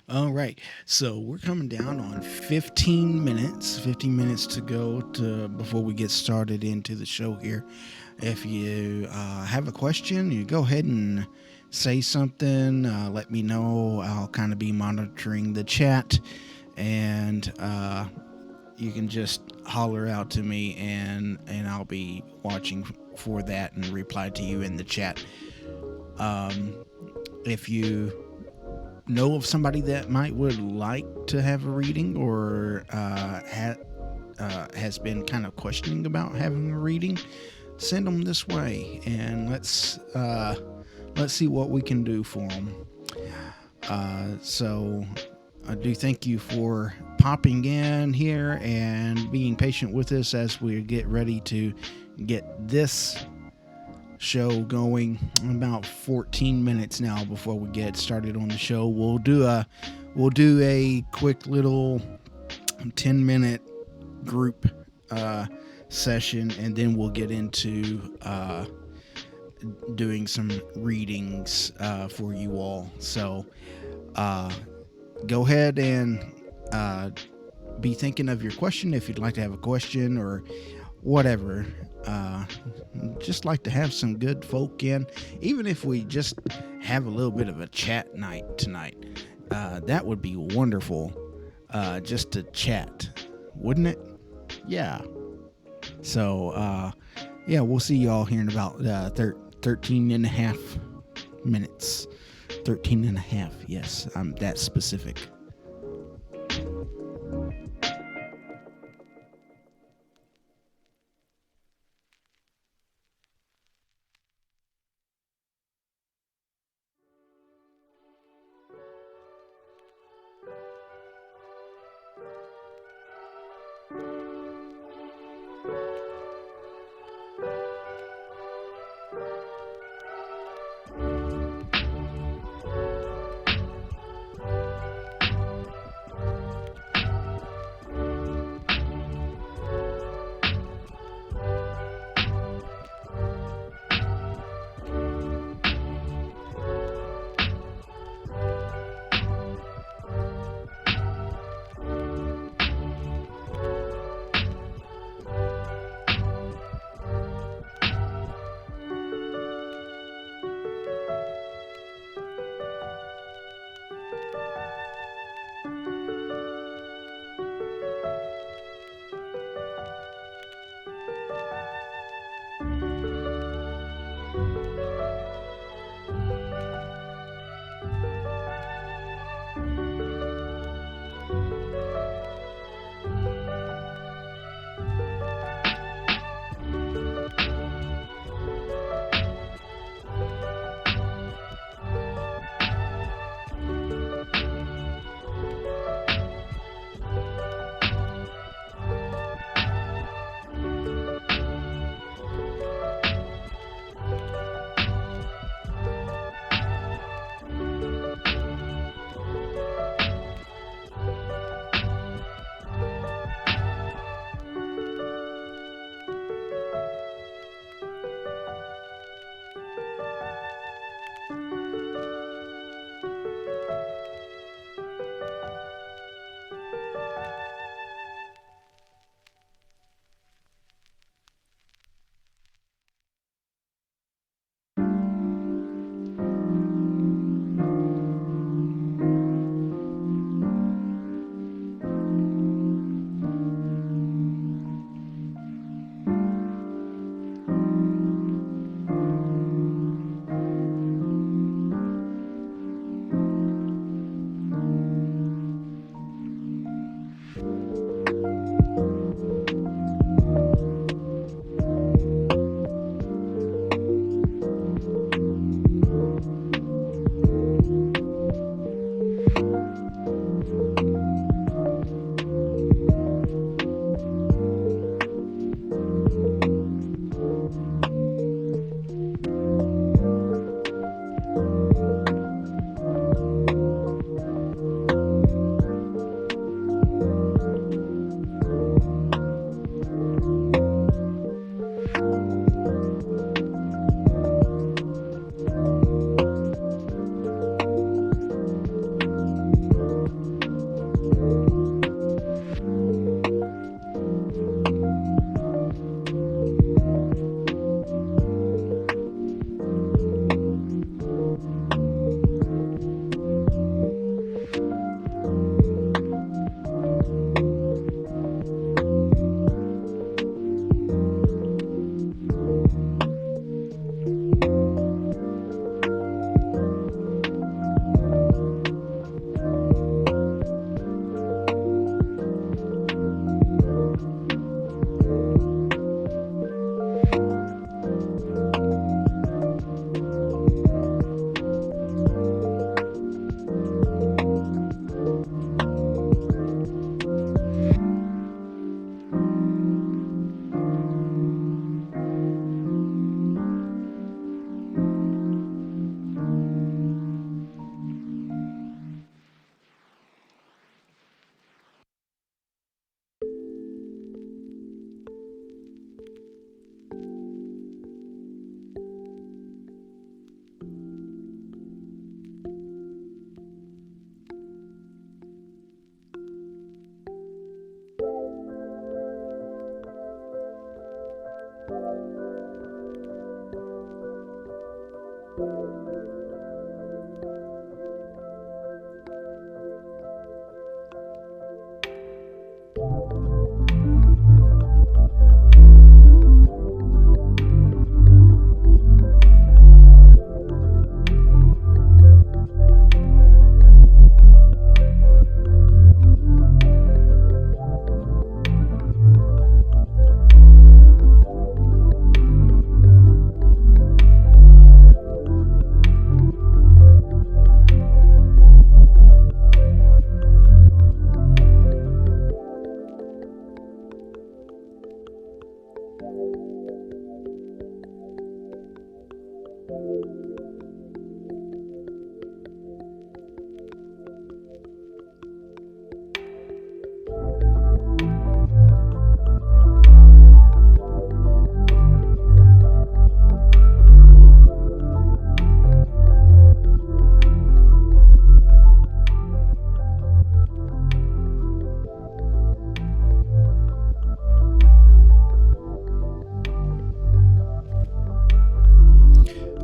All right. So we're coming down on 15 minutes. 15 minutes to go to before we get started into the show here. If you have a question, you go ahead and say something. Let me know. I'll kind of be monitoring the chat, and you can just holler out to me, and I'll be watching for that and reply to you in the chat. If you know of somebody that would like to have a reading, or has been kind of questioning about having a reading, send them this way, and let's see what we can do for them. So I do thank you for popping in here and being patient with us as we get ready to get this show going. About 14 minutes now before we get started on the show. We'll do a quick little 10-minute group session, and then we'll get into doing some readings for you all. So go ahead and be thinking of your question if you'd like to have a question or whatever. Just like to have some good folk in, even if we just have a little bit of a chat night tonight. That would be wonderful. just to chat, wouldn't it? Yeah. So, yeah, we'll see y'all here in about 13 and a half minutes. 13 and a half. Yes, I'm that specific.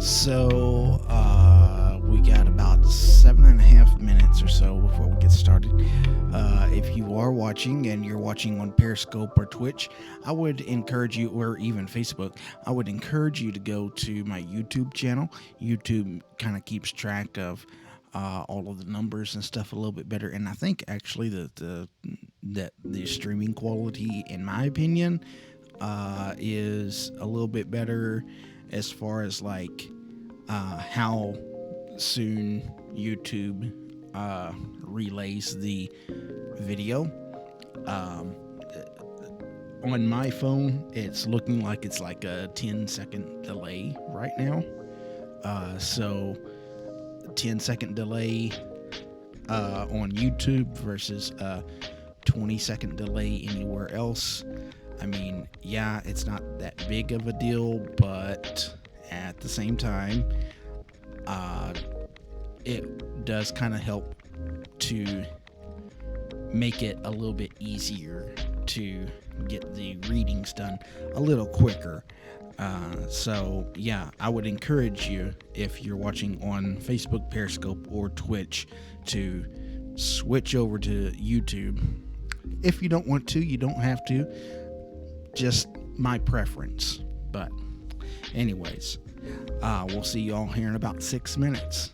So, we got about 7.5 minutes or so before we get started. If you are watching and you're watching on Periscope or Twitch, I would encourage you, or even Facebook, I would encourage you to go to my YouTube channel. YouTube kind of keeps track of all of the numbers and stuff a little bit better, and I think actually that the streaming quality, in my opinion, is a little bit better as far as like how soon YouTube relays the video. Um, on my phone, it's looking like it's like a 10-second delay right now. So 10-second delay on YouTube versus 20-second delay anywhere else. I mean, yeah, it's not that big of a deal, but at the same time, it does kind of help to make it a little bit easier to get the readings done a little quicker. So yeah, I would encourage you, if you're watching on Facebook, Periscope, or Twitch, to switch over to YouTube. If you don't want to, you don't have to. Just my preference. But anyways, we'll see y'all here in about 6 minutes.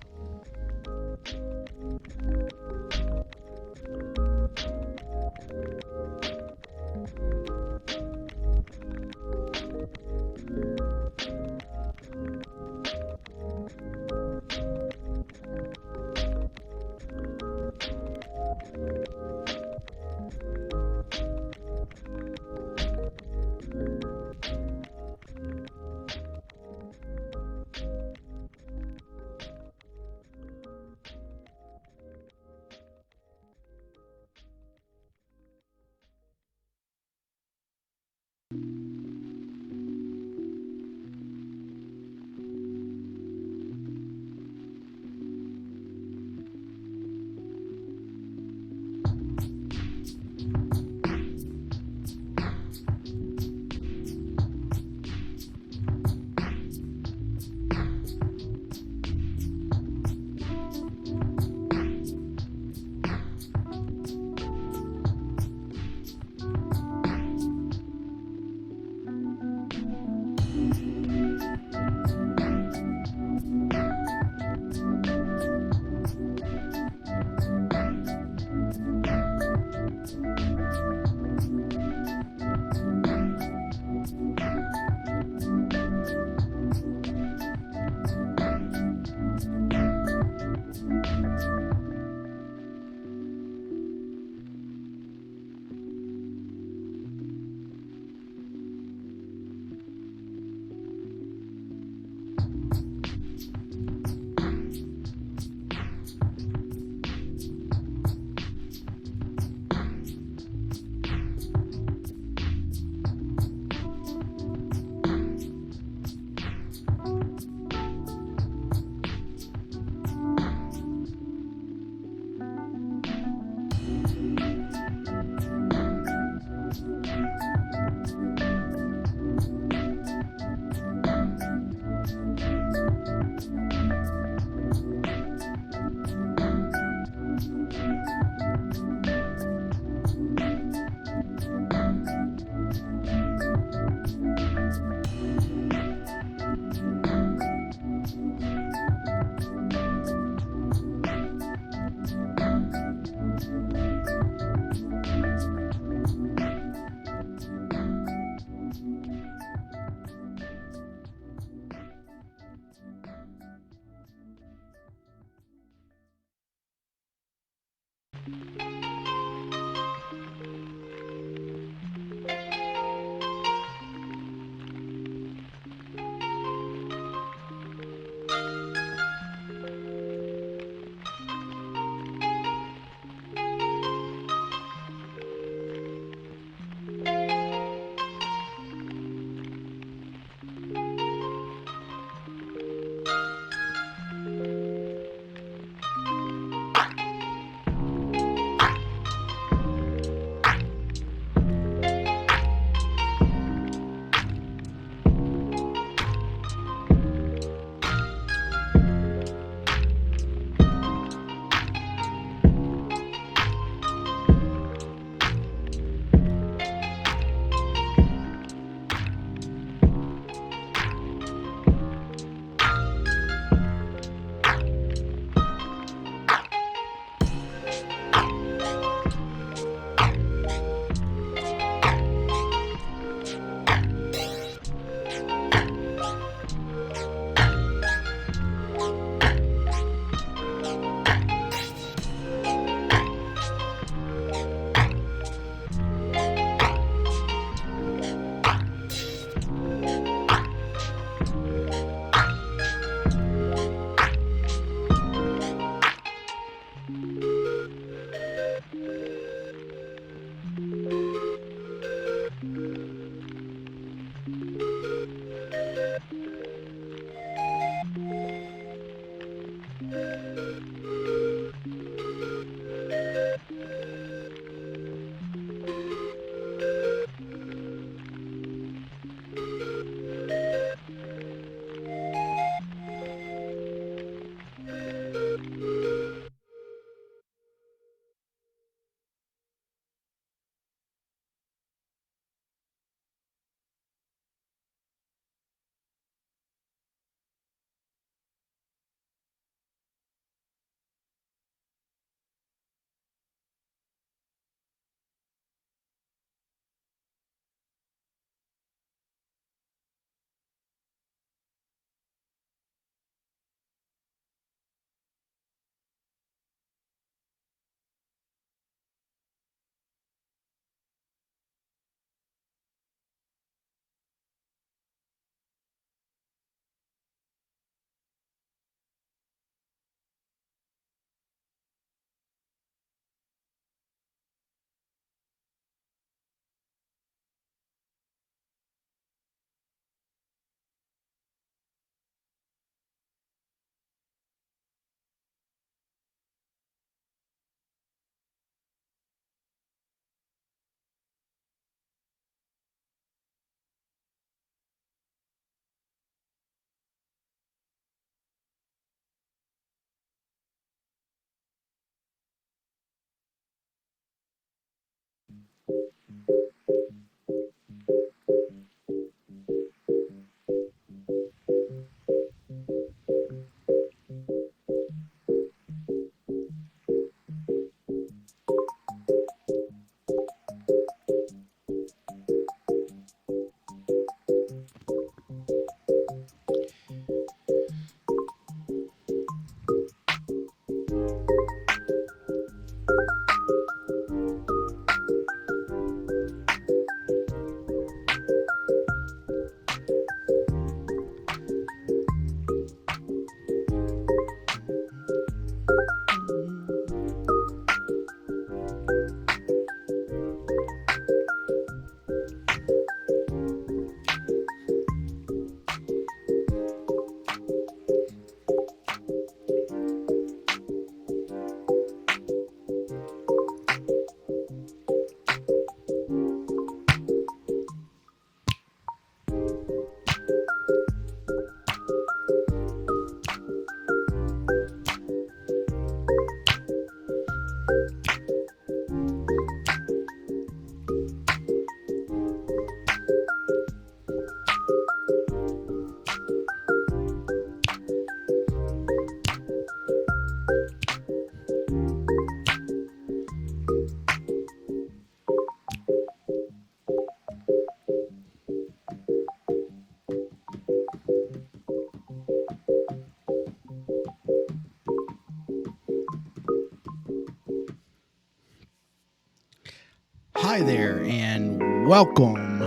Hi there, and welcome.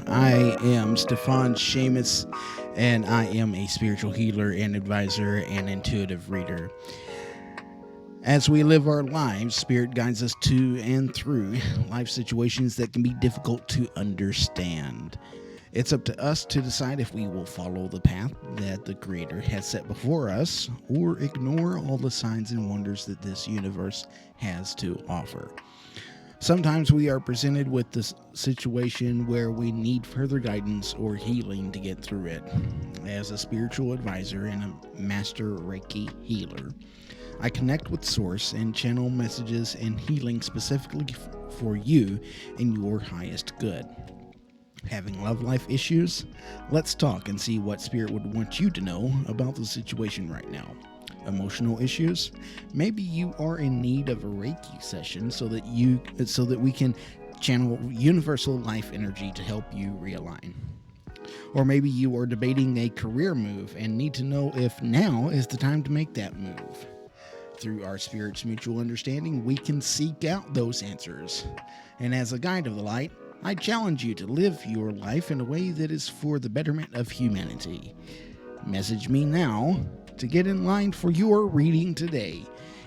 I am Stíofán Séamus, and I am a spiritual healer and advisor and intuitive reader. As we live our lives, Spirit guides us to and through life situations that can be difficult to understand. It's up to us to decide if we will follow the path that the Creator has set before us or ignore all the signs and wonders that this universe has to offer. Sometimes we are presented with this situation where we need further guidance or healing to get through it. As a spiritual advisor and a master Reiki healer, I connect with Source and channel messages and healing specifically for you and your highest good. Having love life issues? Let's talk and see what Spirit would want you to know about the situation right now. Emotional issues? Maybe you are in need of a Reiki session so that we can channel universal life energy to help you realign. Or maybe you are debating a career move and need to know if now is the time to make that move. Through our Spirit's mutual understanding, we can seek out those answers. And as a guide of the light, I challenge you to live your life in a way that is for the betterment of humanity. Message me now to get in line for your reading today.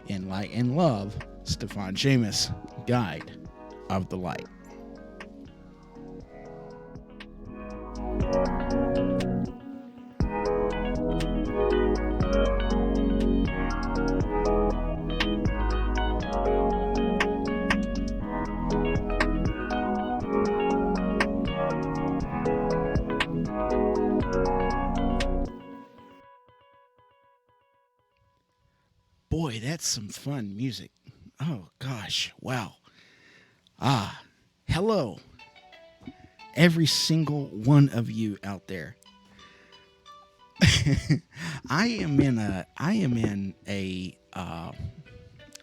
In light and love, Stíofán Séamus, Guide of the Light. Boy, that's some fun music. Oh gosh, wow. Hello, every single one of you out there. I am in a I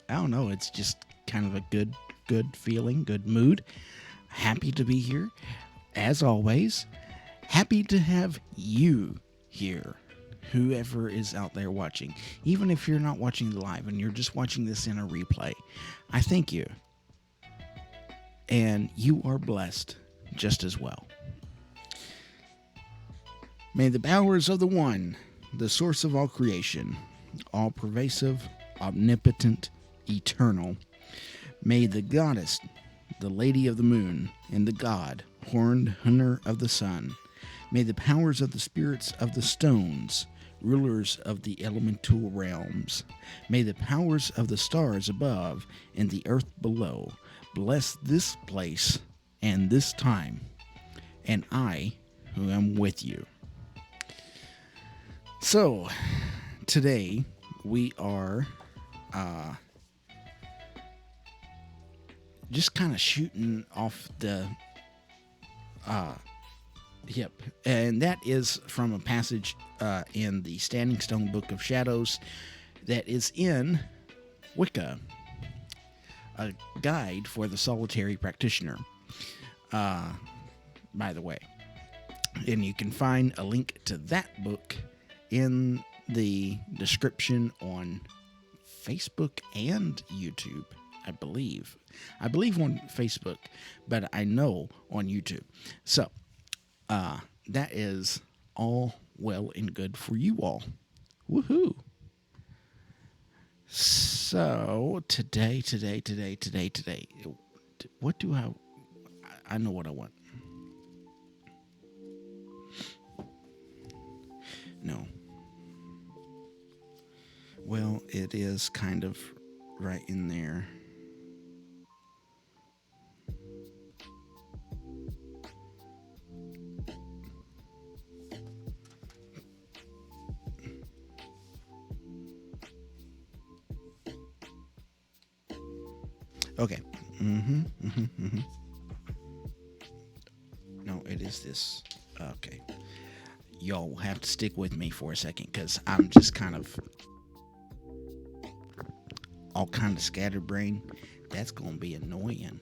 don't know, it's just kind of a good feeling, good mood. Happy to be here as always. Happy to have you here. Whoever is out there watching, even if you're not watching the live and you're just watching this in a replay, I thank you. And you are blessed just as well. May the powers of the One, the source of all creation, all pervasive, omnipotent, eternal, may the goddess, the Lady of the Moon, and the god, horned hunter of the sun, may the powers of the spirits of the stones, rulers of the elemental realms, may the powers of the stars above and the earth below bless this place and this time, and I, who am with you. So, today we are just kind of shooting off the hip. And that is from a passage in the Standing Stone Book of Shadows that is in Wicca, a guide for the solitary practitioner, by the way. And you can find a link to that book in the description on Facebook and YouTube, I believe. I believe on Facebook, but I know on YouTube. So, that is all well and good for you all. Woohoo! So, today, what do I know what I want. No. Well, it is kind of right in there. Okay. No, it is this. Okay. Y'all will have to stick with me for a second because I'm just kind of all kind of scatterbrained. That's going to be annoying.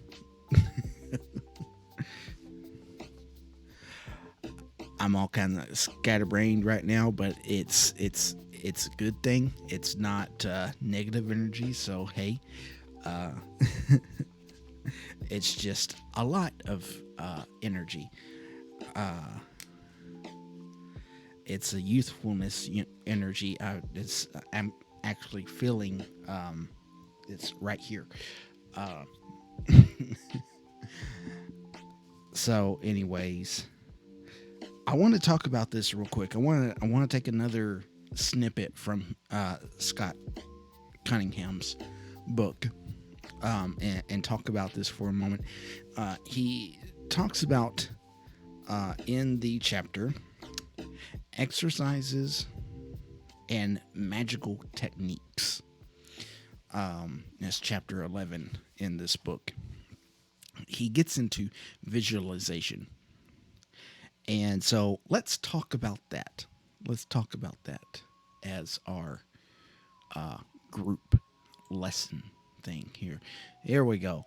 I'm all kind of scatterbrained right now, but it's a good thing. It's not negative energy, so hey, it's just a lot of energy. It's a youthfulness energy. I'm actually feeling it's right here. So, anyways, I want to talk about this real quick. I want to take another snippet from Scott Cunningham's book and talk about this for a moment. He talks about in the chapter exercises and magical techniques. That's chapter 11 in this book. He gets into visualization. And so let's talk about that. Let's talk about that as our group lesson thing here. Here we go.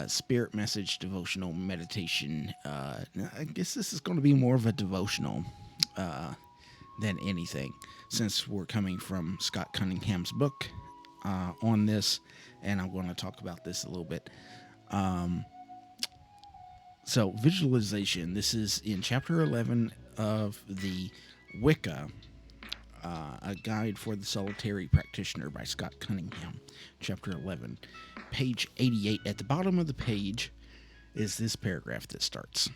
Spirit message, devotional meditation. I guess this is going to be more of a devotional than anything, since we're coming from Scott Cunningham's book on this, and I'm going to talk about this a little bit. So visualization, this is in chapter 11 of the Wicca, a guide for the solitary practitioner by Scott Cunningham, chapter 11, page 88. At the bottom of the page is this paragraph that starts.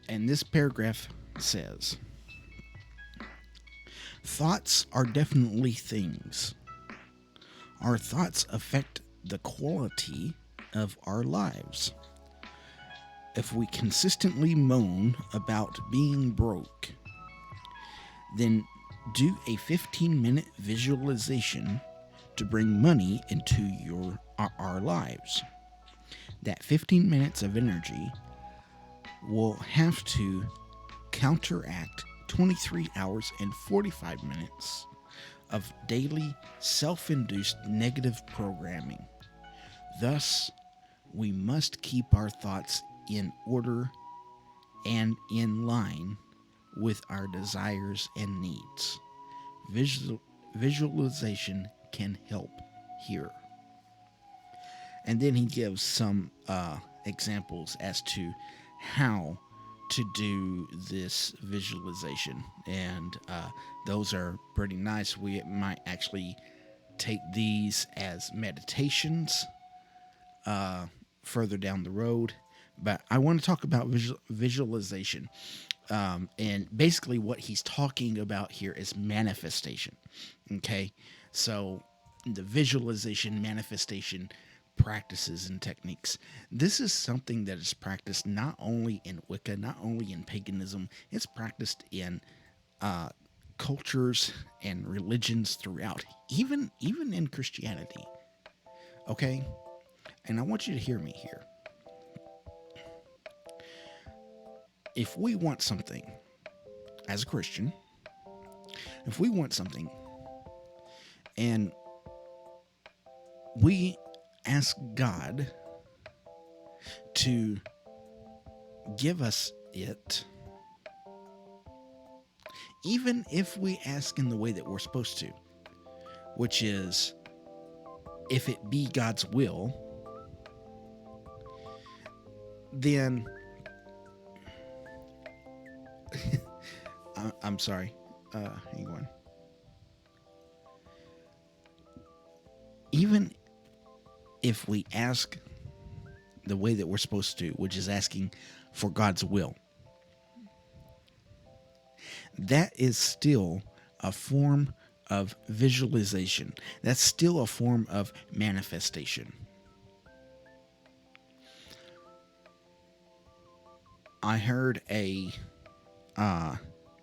And this paragraph says, thoughts are definitely things. Our thoughts affect the quality of our lives. If we consistently moan about being broke, then do a 15-minute visualization to bring money into our lives. That 15 minutes of energy will have to counteract 23 hours and 45 minutes of daily self-induced negative programming. Thus, we must keep our thoughts in order and in line with our desires and needs. Visualization can help here. And then he gives some examples as to how to do this visualization, and those are pretty nice. We might actually take these as meditations further down the road, but I want to talk about visualization. And basically what he's talking about here is manifestation. Okay, so the visualization, manifestation practices and techniques. This is something that is practiced not only in Wicca, not only in paganism, it's practiced in cultures and religions throughout, even in Christianity. Okay? And I want you to hear me here. If we want something as a Christian, if we want something and we ask God to give us it, even if we ask in the way that we're supposed to, which is if it be God's will, then I'm sorry. Hang on. Even if we ask the way that we're supposed to, which is asking for God's will, that is still a form of visualization. That's still a form of manifestation. I heard a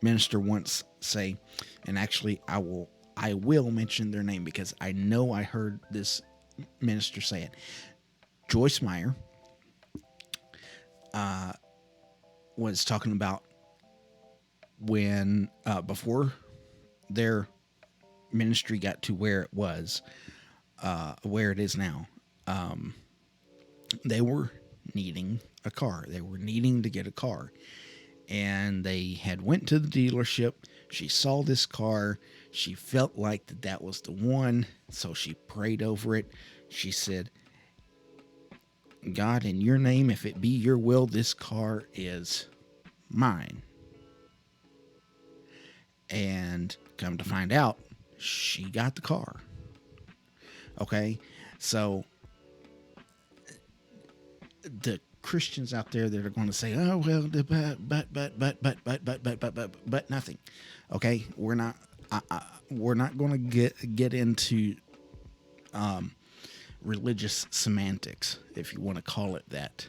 minister once say, and actually I will mention their name because I know I heard this minister say it. Joyce Meyer was talking about when before their ministry got to where it was, where it is now. They were needing a car. They were needing to get a car. And they had went to the dealership. She saw this car. She felt like that was the one. So she prayed over it. She said, God, in your name, if it be your will, this car is mine. And come to find out, she got the car. Okay? So the Christians out there that are going to say, oh, well, but nothing. Okay? We're not going to get into religious semantics, if you want to call it that.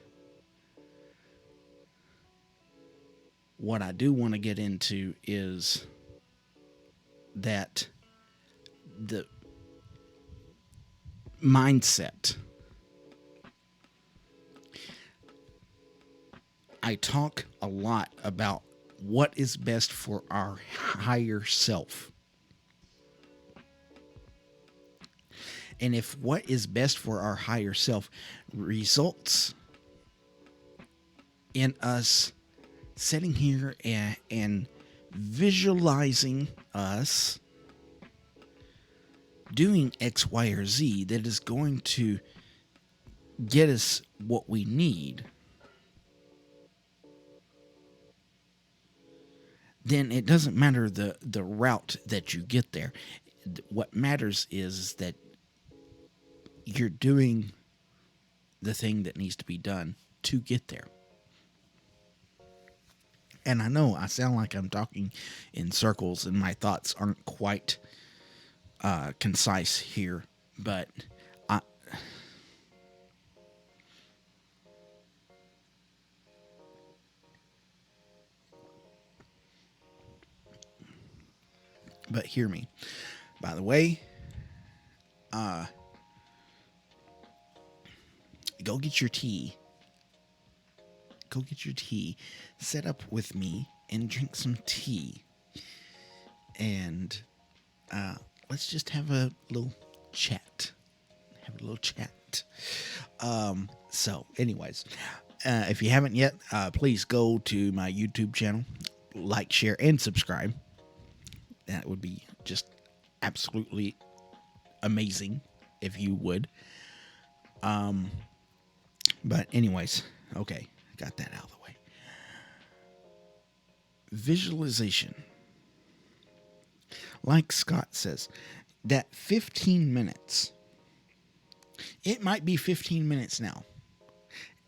What I do want to get into is that the mindset. I talk a lot about what is best for our higher self. And if what is best for our higher self results in us sitting here and visualizing us doing X, Y, or Z that is going to get us what we need, then it doesn't matter the route that you get there. What matters is that you're doing the thing that needs to be done to get there. And I know I sound like I'm talking in circles and my thoughts aren't quite concise here, but hear me. By the way, go get your tea. Go get your tea. Sit up with me and drink some tea. And let's just have a little chat. So, anyways, if you haven't yet, please go to my YouTube channel, like, share, and subscribe. That would be just absolutely amazing if you would. But anyways, okay, got that out of the way. Visualization. Like Scott says, that 15 minutes, it might be 15 minutes now.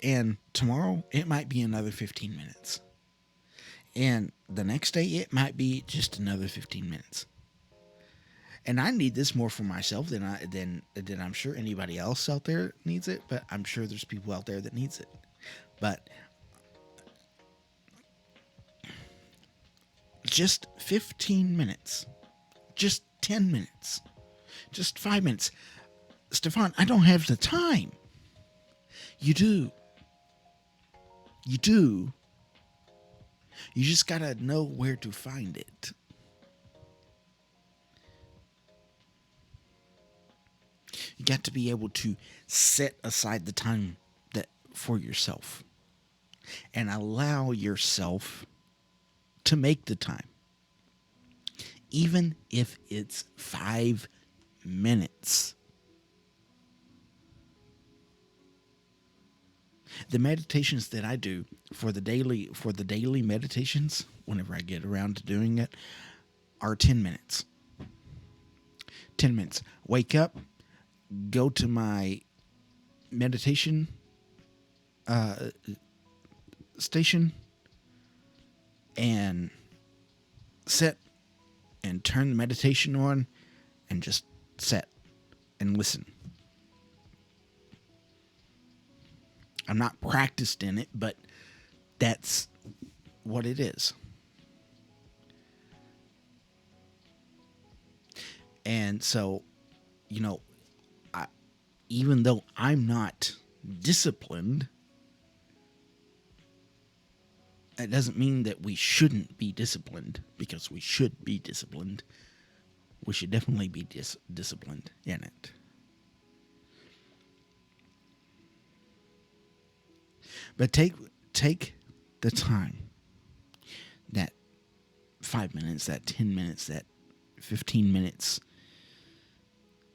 And tomorrow, it might be another 15 minutes. And the next day, it might be just another 15 minutes. And I need this more for myself than I'm sure anybody else out there needs it. But I'm sure there's people out there that needs it. But just 15 minutes, just 10 minutes, just 5 minutes. Stíofán, I don't have the time. You do. You do. You just gotta know where to find it. You got to be able to set aside the time that for yourself and allow yourself to make the time. Even if it's 5 minutes. The meditations that I do for the daily meditations, whenever I get around to doing it, are 10 minutes. 10 minutes. Wake up, go to my meditation station, and sit and turn the meditation on and just sit and listen. I'm not practiced in it, but that's what it is. And so, even though I'm not disciplined, it doesn't mean that we shouldn't be disciplined, because we should be disciplined. We should definitely be disciplined in it. But take the time, that 5 minutes, that 10 minutes, that 15 minutes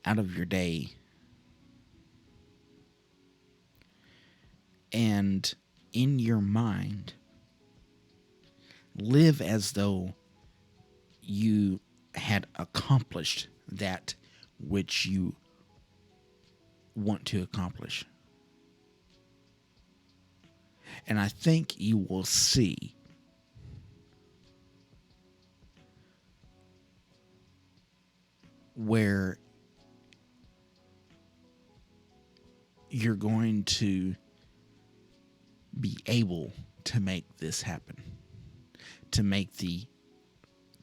out of your day, and in your mind, live as though you had accomplished that which you want to accomplish. And I think you will see where you're going to be able to make this happen, to make the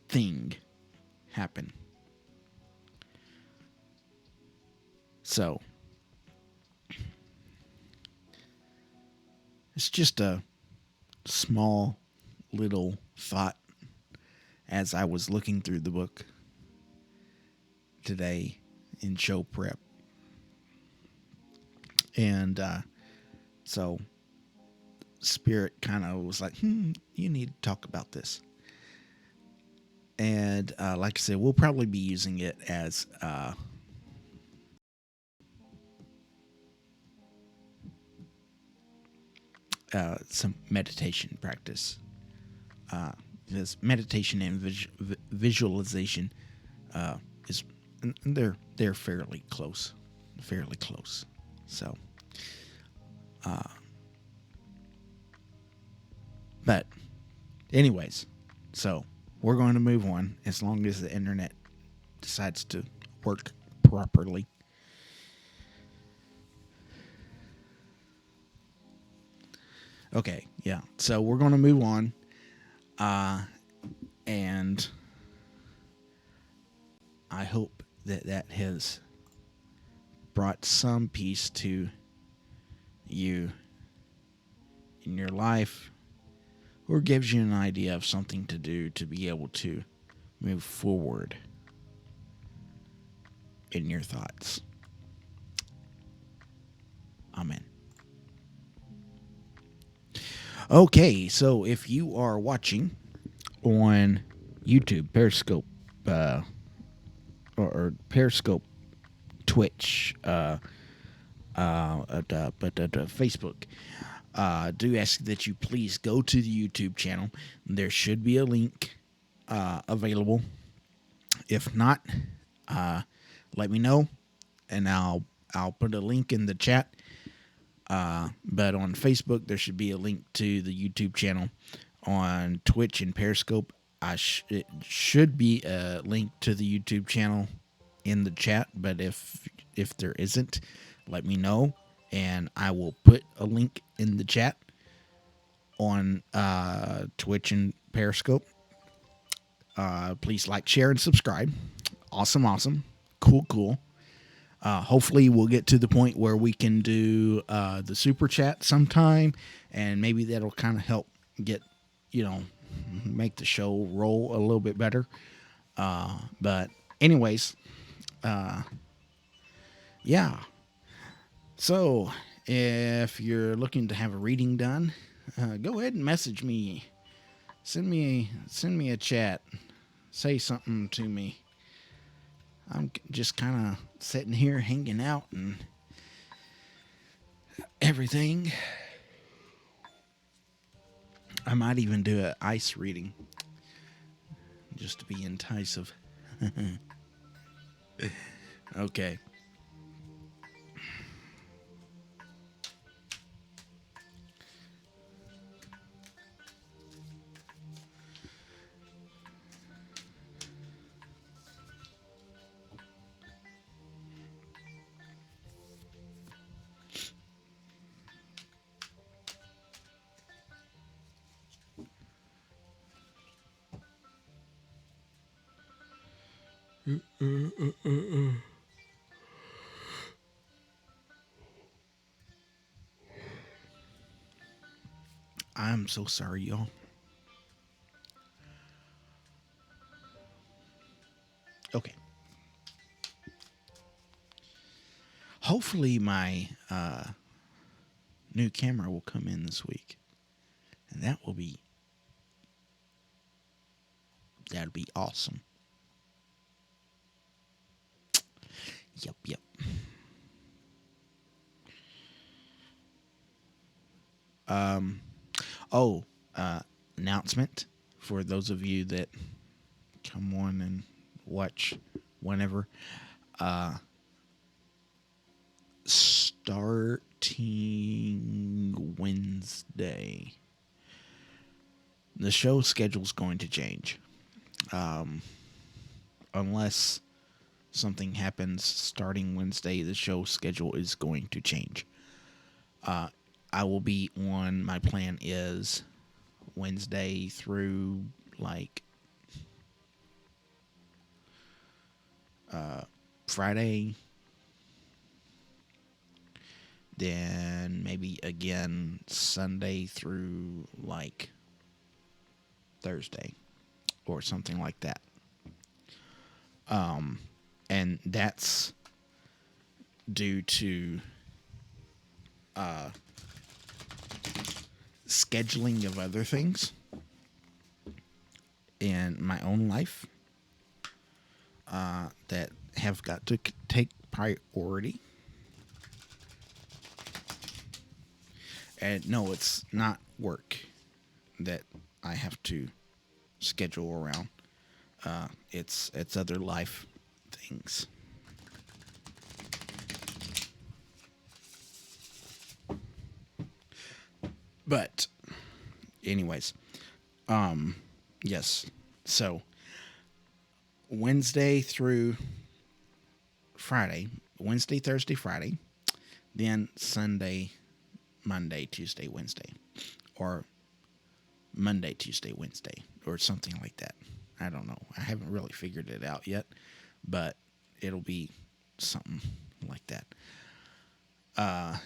thing happen. So, it's just a small little thought as I was looking through the book today in show prep. And so Spirit kind of was like, you need to talk about this. And like I said, we'll probably be using it as some meditation practice. This meditation and visualization is they're fairly close. So, but anyways, so we're going to move on as long as the internet decides to work properly. Okay, yeah. So we're going to move on. And I hope that has brought some peace to you in your life, or gives you an idea of something to do to be able to move forward in your thoughts. Amen. Okay, so if you are watching on YouTube, Periscope, or Periscope, Twitch, Facebook, do ask that you please go to the YouTube channel. There should be a link available. If not, let me know, and I'll put a link in the chat. But on Facebook, there should be a link to the YouTube channel. On Twitch and Periscope, it should be a link to the YouTube channel in the chat. But if there isn't, let me know, and I will put a link in the chat on Twitch and Periscope. Please like, share, and subscribe. Awesome. Cool. Hopefully, we'll get to the point where we can do the super chat sometime, and maybe that'll kind of help get, you know, make the show roll a little bit better. But, anyways, yeah. So, if you're looking to have a reading done, go ahead and message me. Send me a chat. Say something to me. I'm just kind of sitting here hanging out and everything. I might even do an ice reading just to be enticing. Okay. I'm so sorry, y'all. Okay. Hopefully, my new camera will come in this week, and that'll be awesome. Yep. Um. Oh, announcement for those of you that come on and watch whenever. Starting Wednesday, the show schedule's going to change. Unless something happens starting Wednesday, the show schedule is going to change. I will be on, my plan is Wednesday through like Friday, then maybe again Sunday through like Thursday or something like that. And that's due to scheduling of other things in my own life that have got to take priority. And no, it's not work that I have to schedule around. It's other life things. But anyways, yes. So Wednesday through Friday, Wednesday, Thursday, Friday, then Sunday, Monday, Tuesday, Wednesday, or Monday, Tuesday, Wednesday, or something like that. I don't know. I haven't really figured it out yet, but it'll be something like that. Trying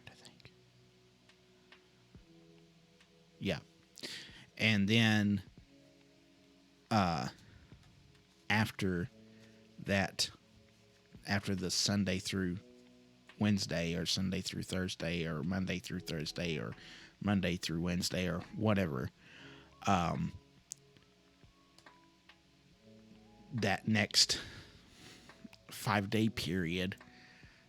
to think. Yeah. And then after that, after the Sunday through Wednesday or Sunday through Thursday or Monday through Thursday or Monday through Wednesday or whatever, that next 5-day period,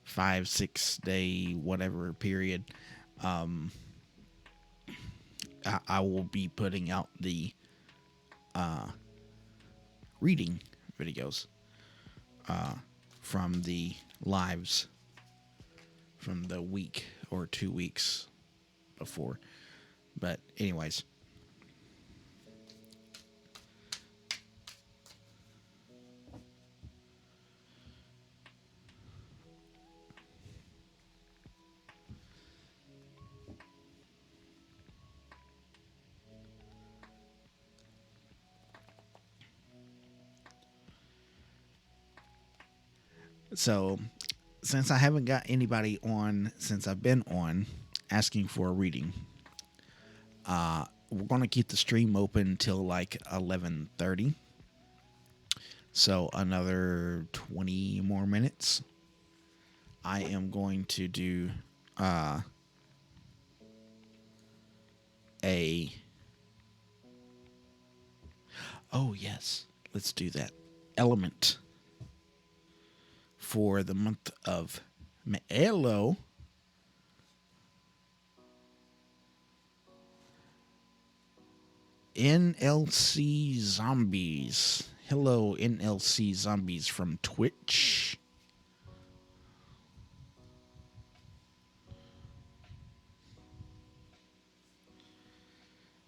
5-6 day whatever period, I will be putting out the reading videos from the lives from the week or 2 weeks before. But anyways, So, since I haven't got anybody on since I've been on asking for a reading, we're gonna keep the stream open till like 11:30. So another 20 more minutes. I am going to do a. Oh yes, let's do that. Element for the month of May. Hello. NLC Zombies. Hello, NLC Zombies from Twitch.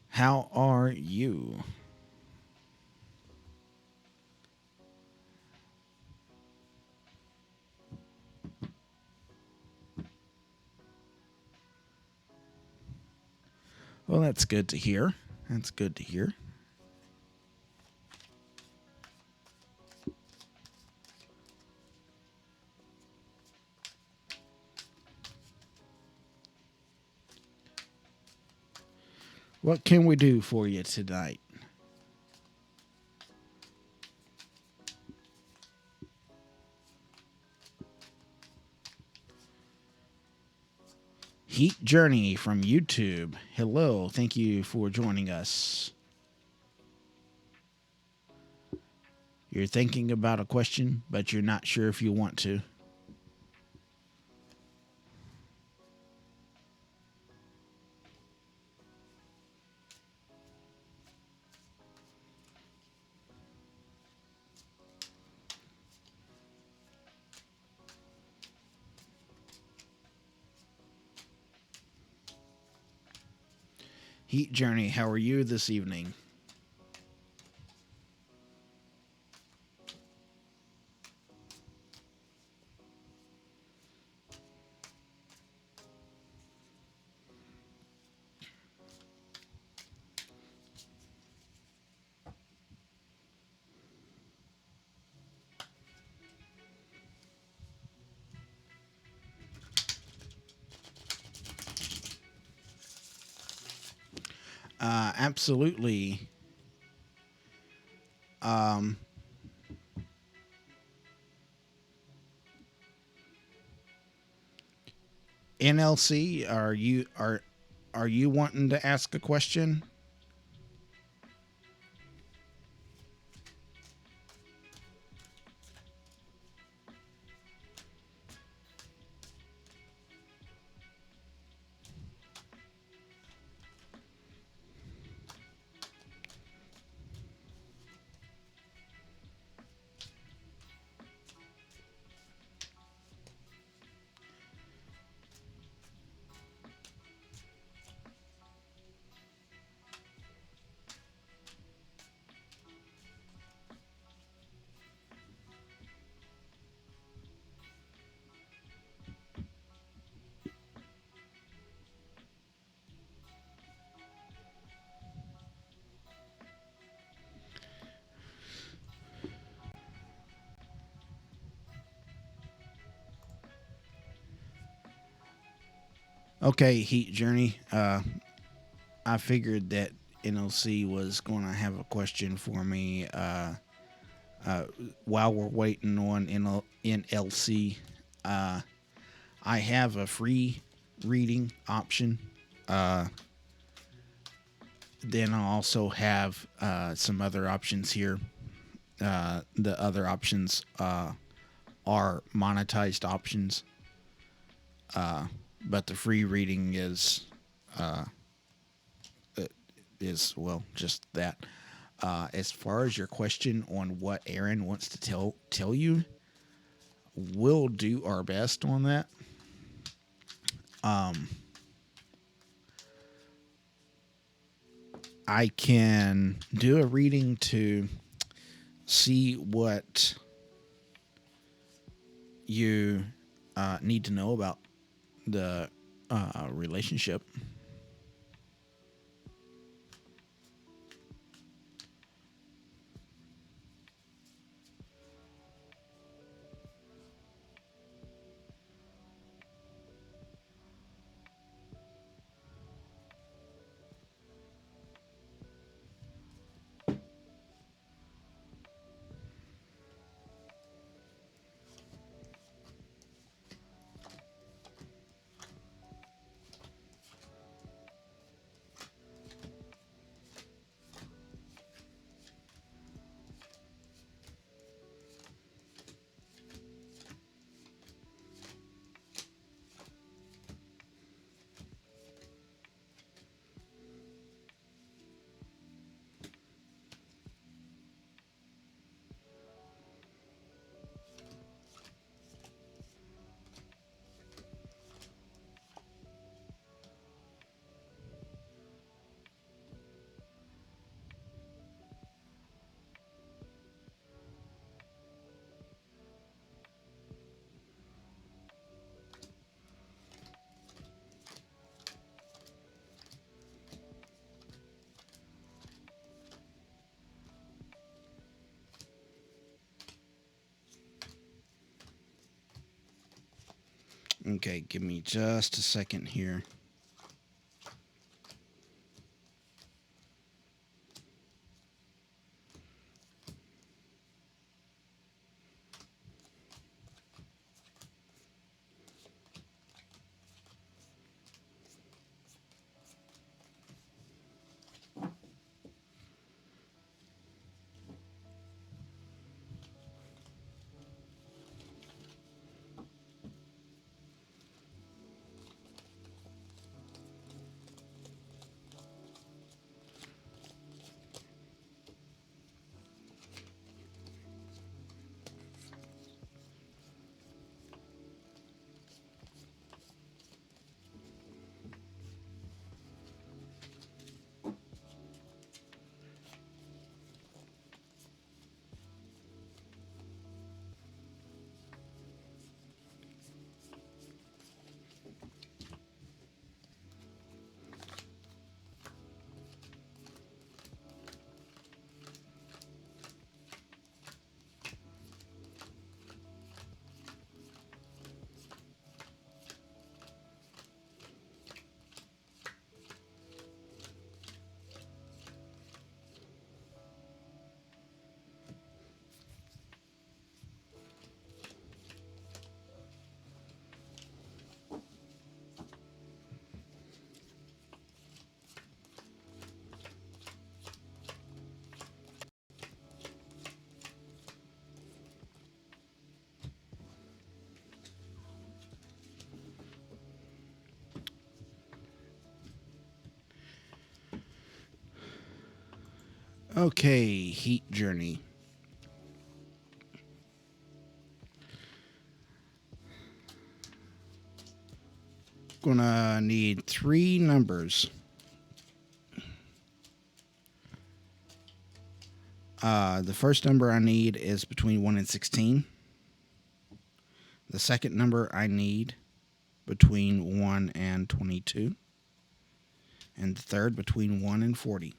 How are you? Well, that's good to hear. That's good to hear. What can we do for you tonight? Heat Journey from YouTube. Hello, thank you for joining us. You're thinking about a question, but you're not sure if you want to. Heat Journey, how are you this evening? Absolutely. NLC, are you wanting to ask a question? Okay, Heat Journey. I figured that NLC was going to have a question for me while we're waiting on NLC. I have a free reading option. Then I also have some other options here. The other options are monetized options, but the free reading is well just that. As far as your question on what Aaron wants to tell you, we'll do our best on that. I can do a reading to see what you need to know about the relationship. Okay, give me just a second here. Okay, Heat Journey. Gonna need 3 numbers. The first number I need is between 1 and 16. The second number I need between 1 and 22. And the third between 1 and 40.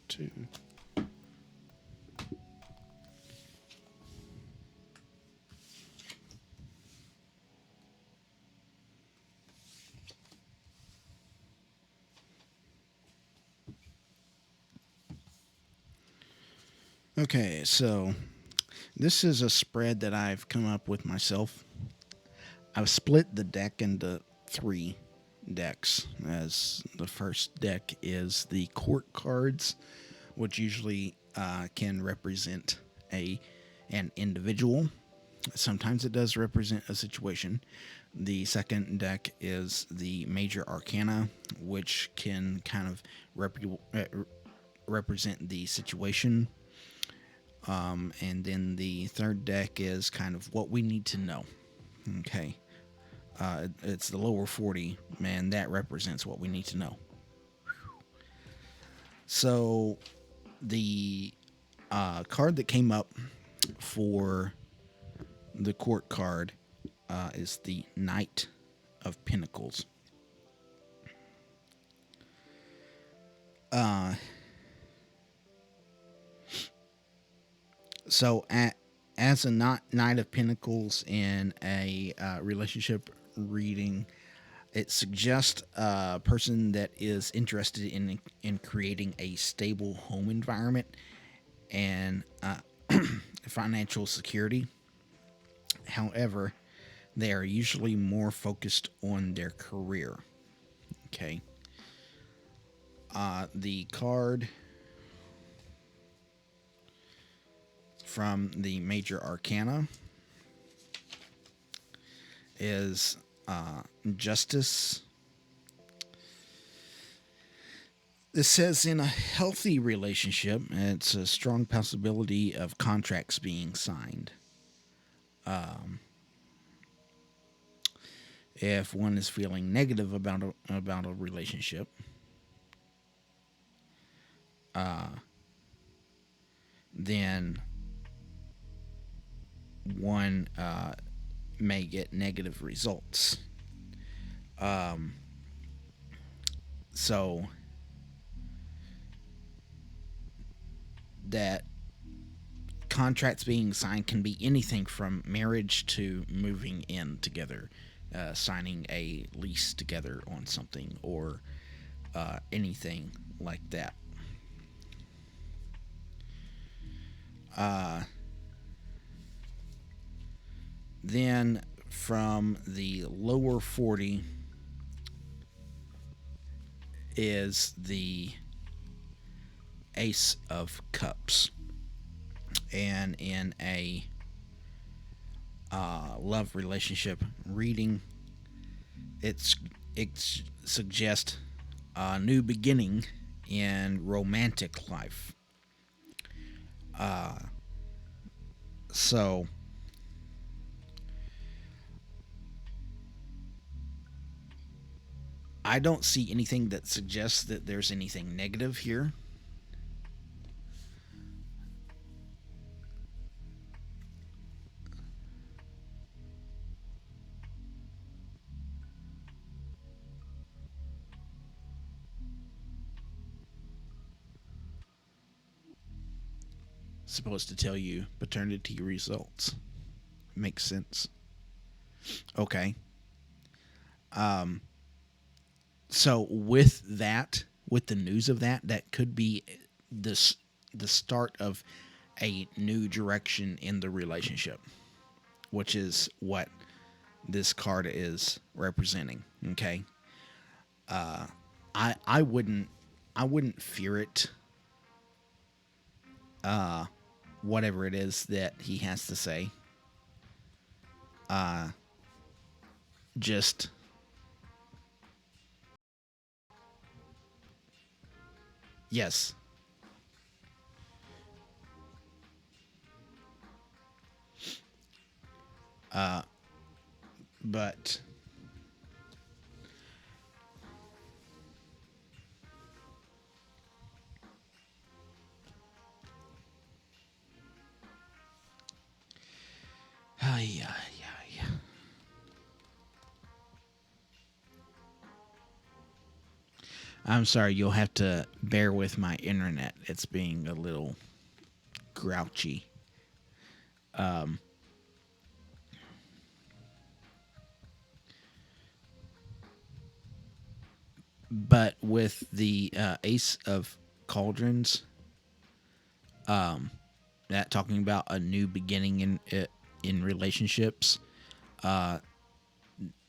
Two. Okay, so this is a spread that I've come up with myself. I've split the deck into 3 decks, as the first deck is the court cards, which usually can represent an individual. Sometimes it does represent a situation. The second deck is the major arcana, which can kind of represent the situation. And then the third deck is kind of what we need to know. Okay. It's the lower 40, man, that represents what we need to know. So the card that came up for the court card is the Knight of Pentacles. Uh, so as a Knight of Pentacles in a relationship reading, it suggests a person that is interested in creating a stable home environment and financial security. However, they are usually more focused on their career. Okay. The card from the major arcana is Justice. This says in a healthy relationship, it's a strong possibility of contracts being signed. If one is feeling negative about a relationship, then one may get negative results. So that contracts being signed can be anything from marriage to moving in together, signing a lease together on something, or anything like that. Then from the lower 40 is the Ace of Cups. And in a love relationship reading, it suggests a new beginning in romantic life. So I don't see anything that suggests that there's anything negative here. Supposed to tell you paternity results. Makes sense. Okay. So with that, with the news of that, that could be this the start of a new direction in the relationship, which is what this card is representing. Okay. I wouldn't fear it. Whatever it is that he has to say. Just yes. But yeah. I'm sorry, you'll have to bear with my internet. It's being a little grouchy. But with the Ace of Cauldrons, that talking about a new beginning in relationships,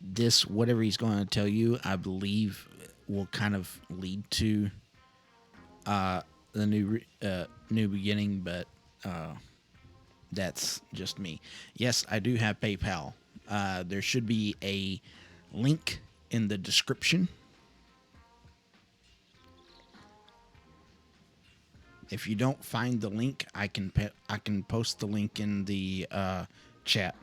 this whatever he's going to tell you, I believe, will kind of lead to the new beginning. But that's just me. Yes, I do have PayPal. There should be a link in the description. If you don't find the link, I can post the link in the chat.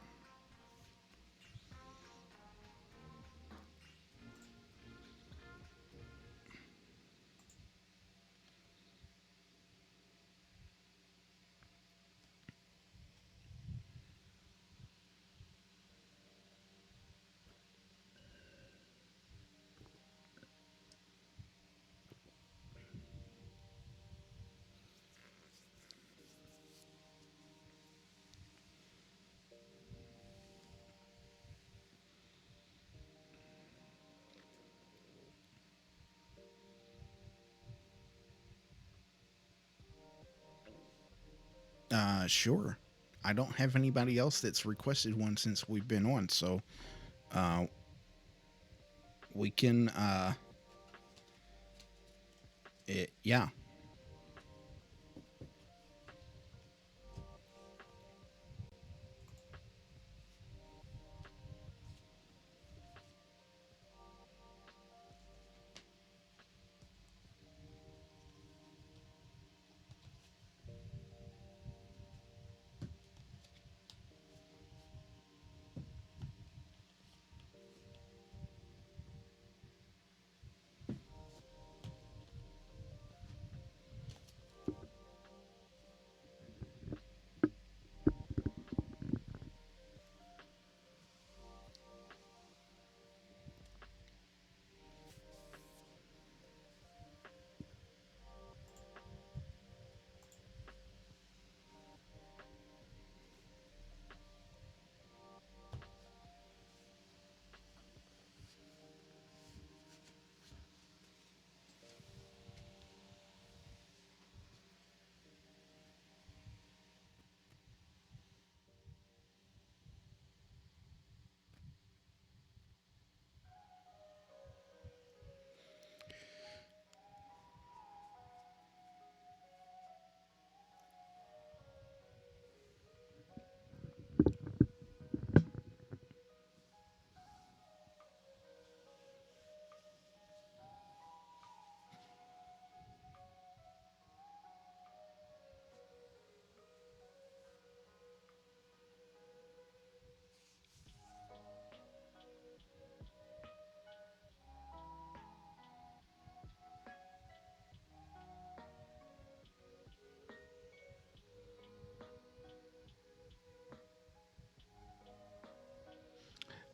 Sure. I don't have anybody else that's requested one since we've been on, so uh, we can. Yeah.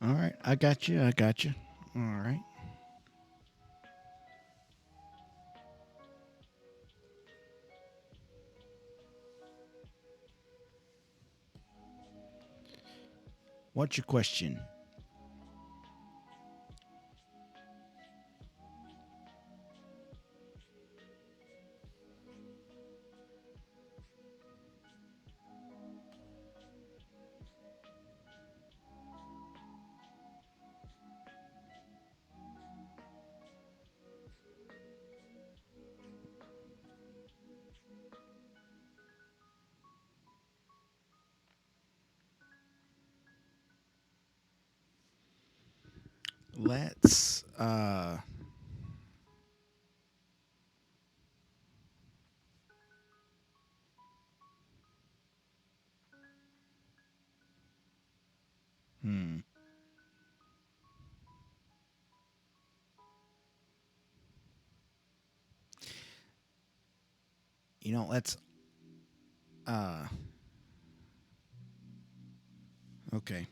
All right. I got you. I got you. All right. What's your question? Let's. Hmm. Let's. Uh. Okay.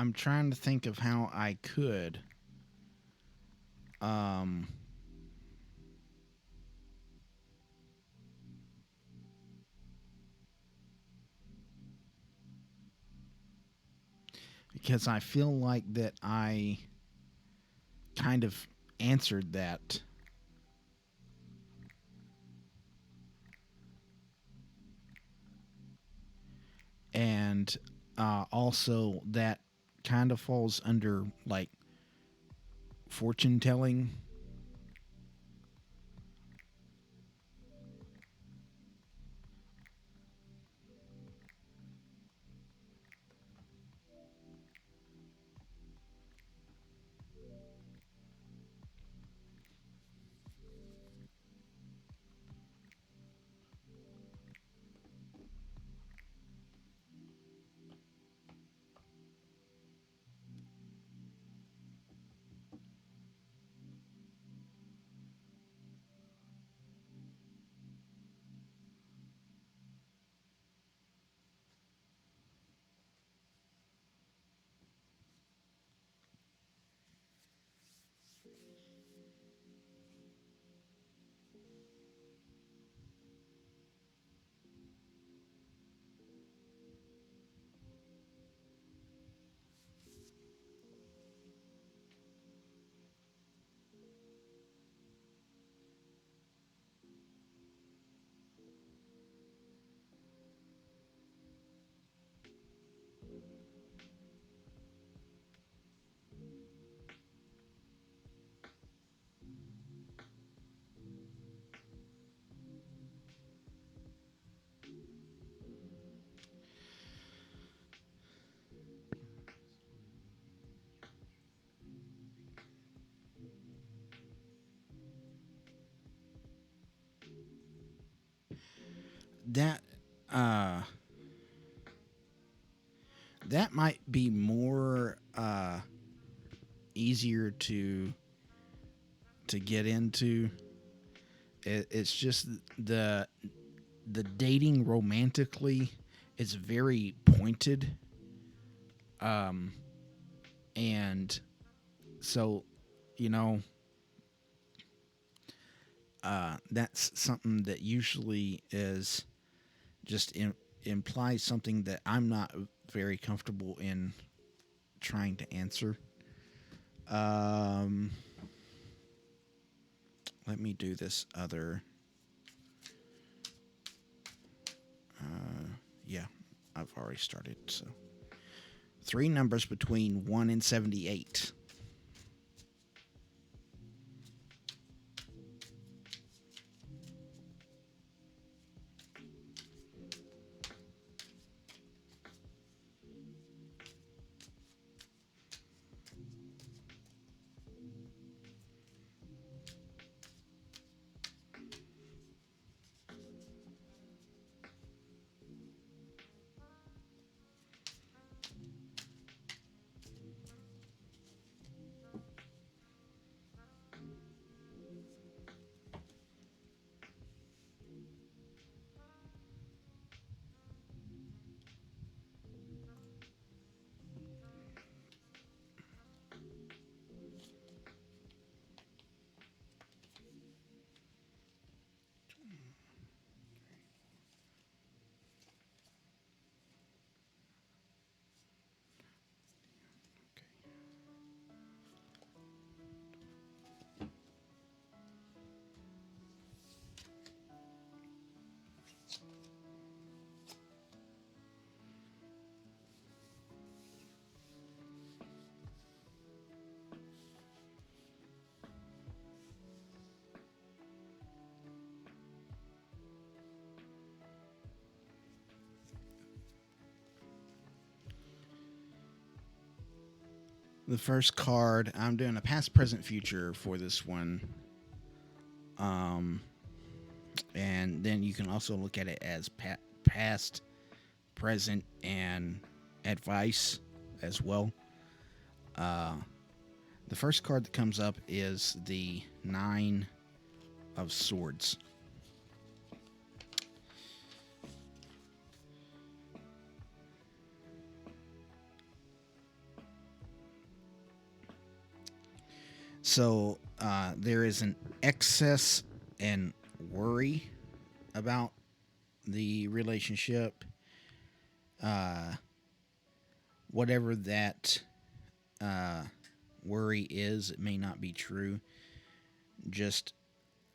I'm trying to think of how I could. Um. Because I feel like that I kind of answered that, and also that kind of falls under like fortune telling. that uh, that might be more easier to get into. It's just the dating romantically is very pointed, um, and so you know that's something that usually is just implies something that I'm not very comfortable in trying to answer. Um, Let me do this other. Yeah, I've already started. So three numbers between 1 and 78. The first card, I'm doing a past, present, future for this one. Um, and then you can also look at it as past, present, and advice as well. Uh, the first card that comes up is the Nine of Swords. So there is an excess and worry about the relationship. Uh, Whatever that uh, worry is, it may not be true. Just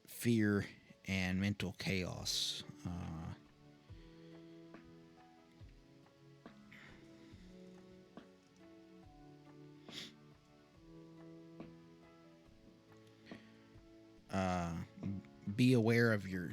fear and mental chaos. Uh, be aware of your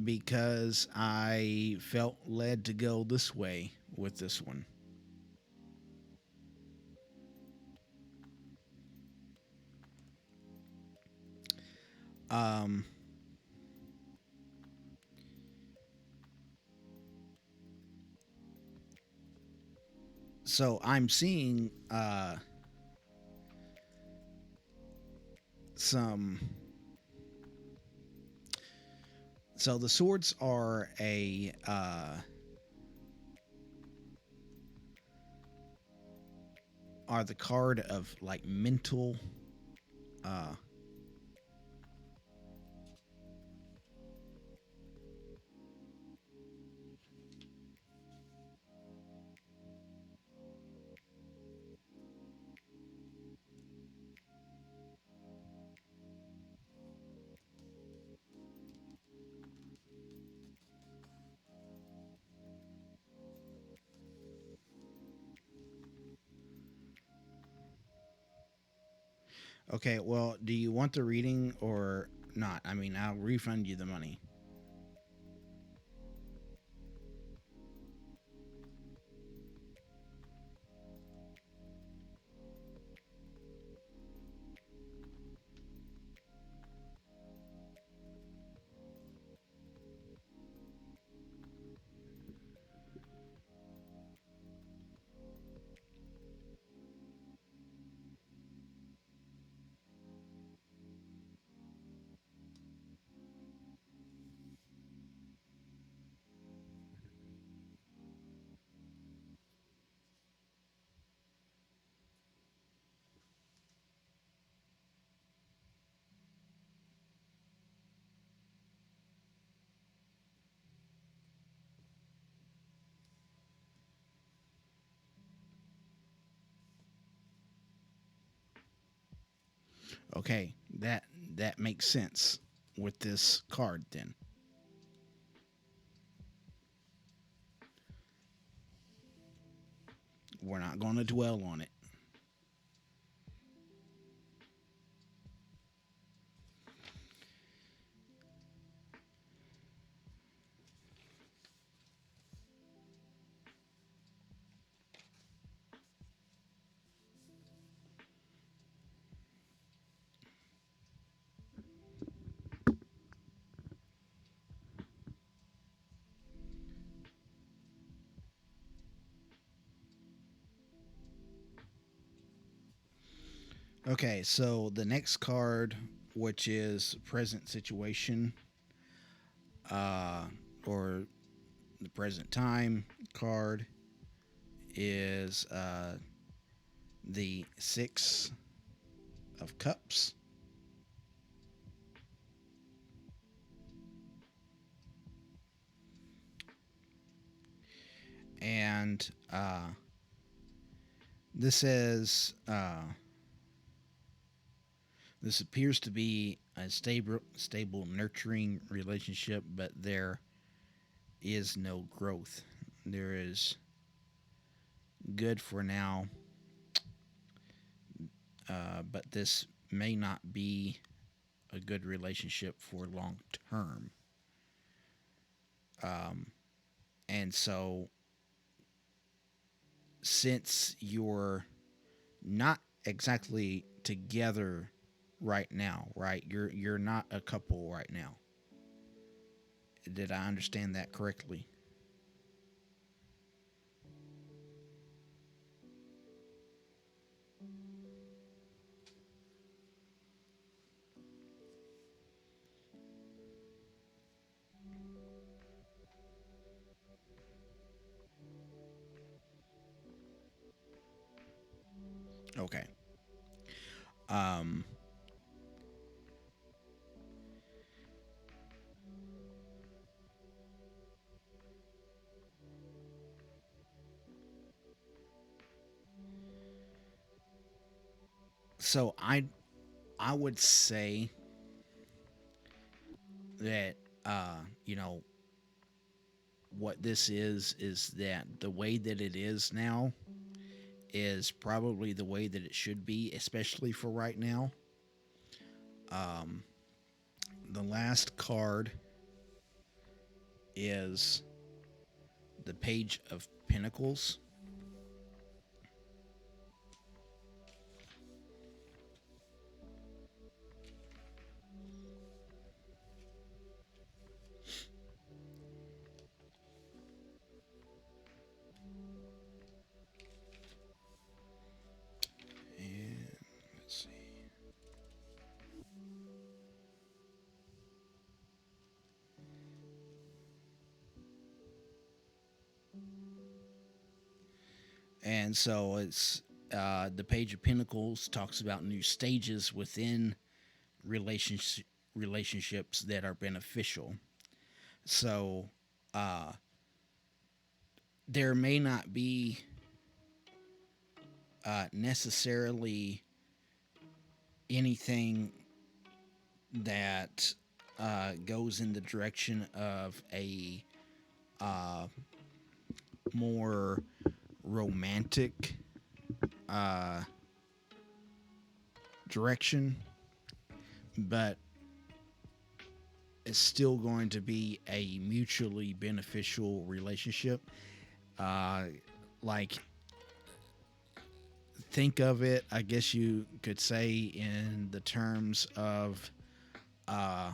because I felt led to go this way with this one. Um, so I'm seeing some. So the swords are the card of like mental uh Okay, well, do you want the reading or not? I mean, I'll refund you the money. Okay, that makes sense with this card then. We're not going to dwell on it. Okay, so the next card, which is present situation, uh, or the present time card, is the Six of Cups. And this is this appears to be a stable, nurturing relationship, but there is no growth. There is good for now, but this may not be a good relationship for long term. And so, since you're not exactly together right now, right? You're not a couple right now. Did I understand that correctly? Okay. Um, so I would say that you know what this is that the way that it is now is probably the way that it should be, especially for right now. Um, the last card is the Page of Pentacles. And let's see. And so it's the Page of Pentacles talks about new stages within relationships that are beneficial. So uh, there may not be necessarily anything that goes in the direction of a uh, more romantic uh, direction, but it's still going to be a mutually beneficial relationship. Uh, like, think of it, I guess you could say, in the terms of uh,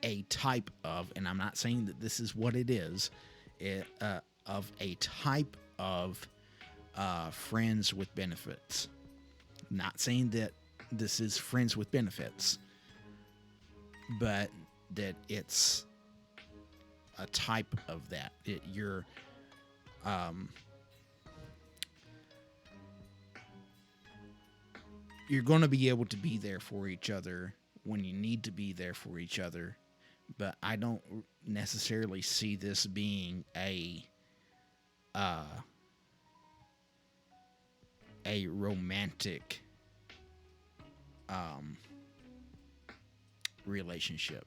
a type of, and I'm not saying that this is what it is, of a type of friends with benefits. Not saying that this is friends with benefits, but that it's a type of that. You're going to be able to be there for each other when you need to be there for each other, but I don't necessarily see this being a romantic relationship.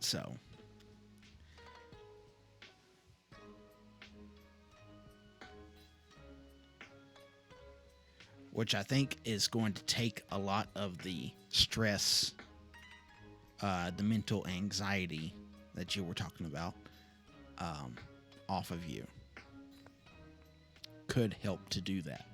So, which I think is going to take a lot of the stress, the mental anxiety that you were talking about, off of you. Could help to do that.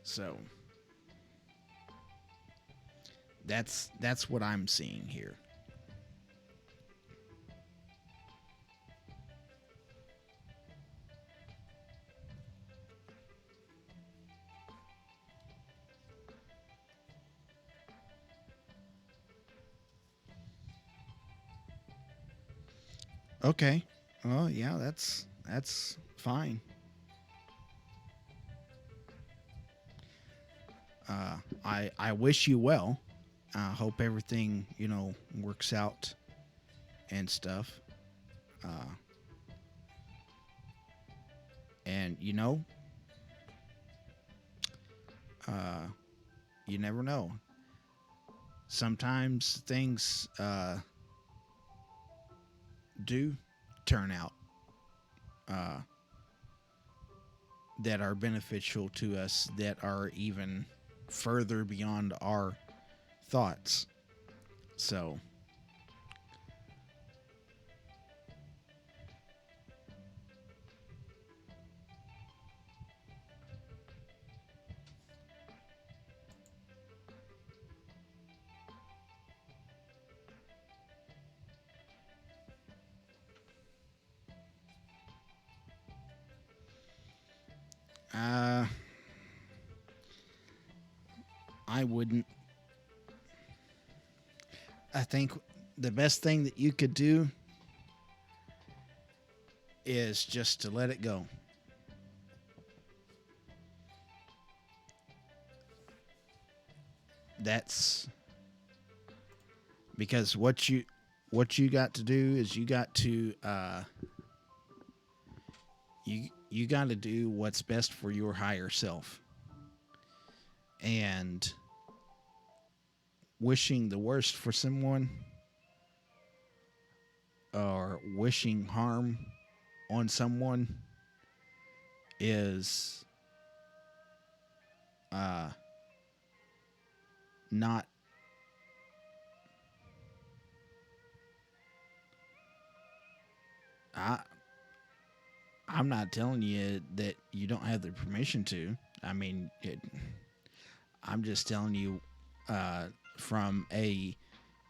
So that's what I'm seeing here. Okay. Well, yeah, that's fine. I wish you well. I hope everything works out and stuff. Uh, and uh, you never know. Sometimes things do turn out uh, that are beneficial to us, that are even further beyond our thoughts. So, uh, I wouldn't. I think the best thing that you could do is just to let it go. That's because what you got to do is you got to do what's best for your higher self. And wishing the worst for someone or wishing harm on someone is not. I I'm not telling you that you don't have the permission to. I mean, I'm just telling you from a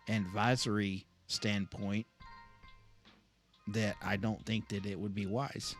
advisory standpoint that I don't think that it would be wise.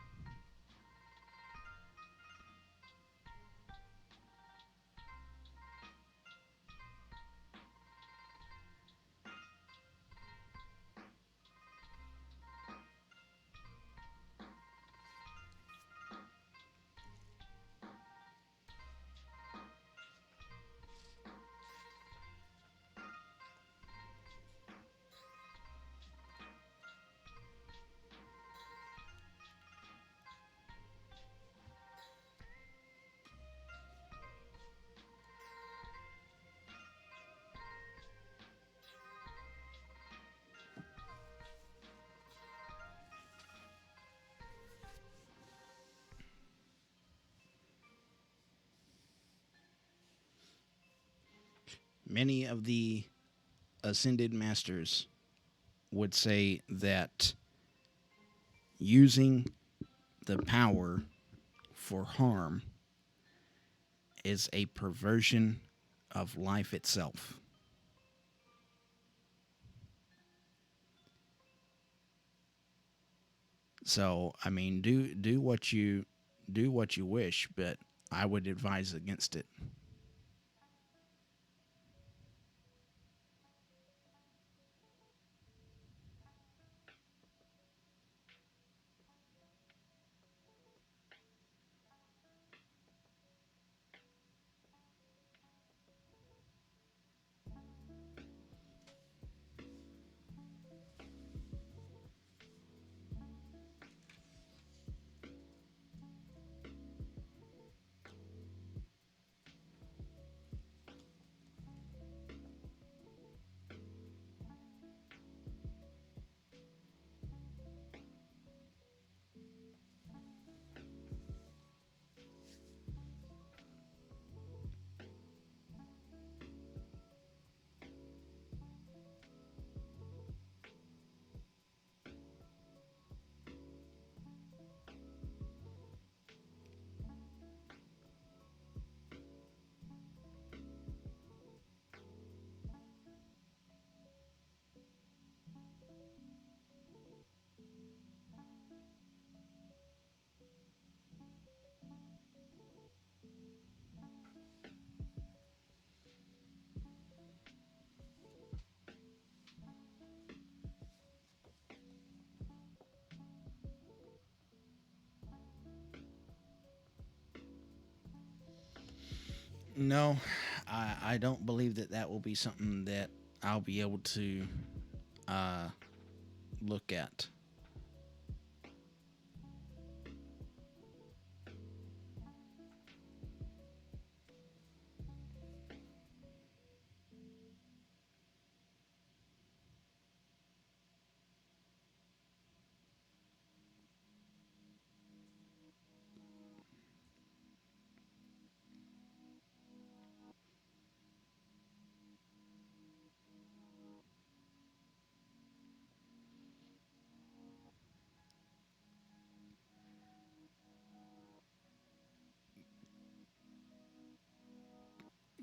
Many of the ascended masters would say that using the power for harm is a perversion of life itself. So, I mean, do what you wish, but I would advise against it. No, I don't believe that that will be something that I'll be able to uh, look at.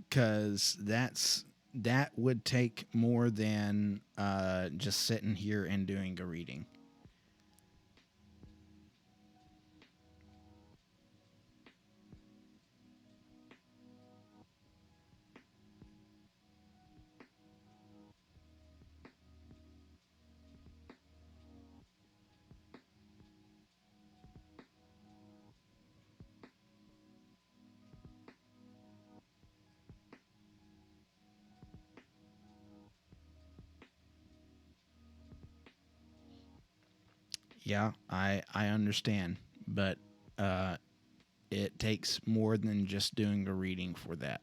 Because that would take more than just sitting here and doing a reading. Yeah, I understand, but uh, it takes more than just doing a reading for that.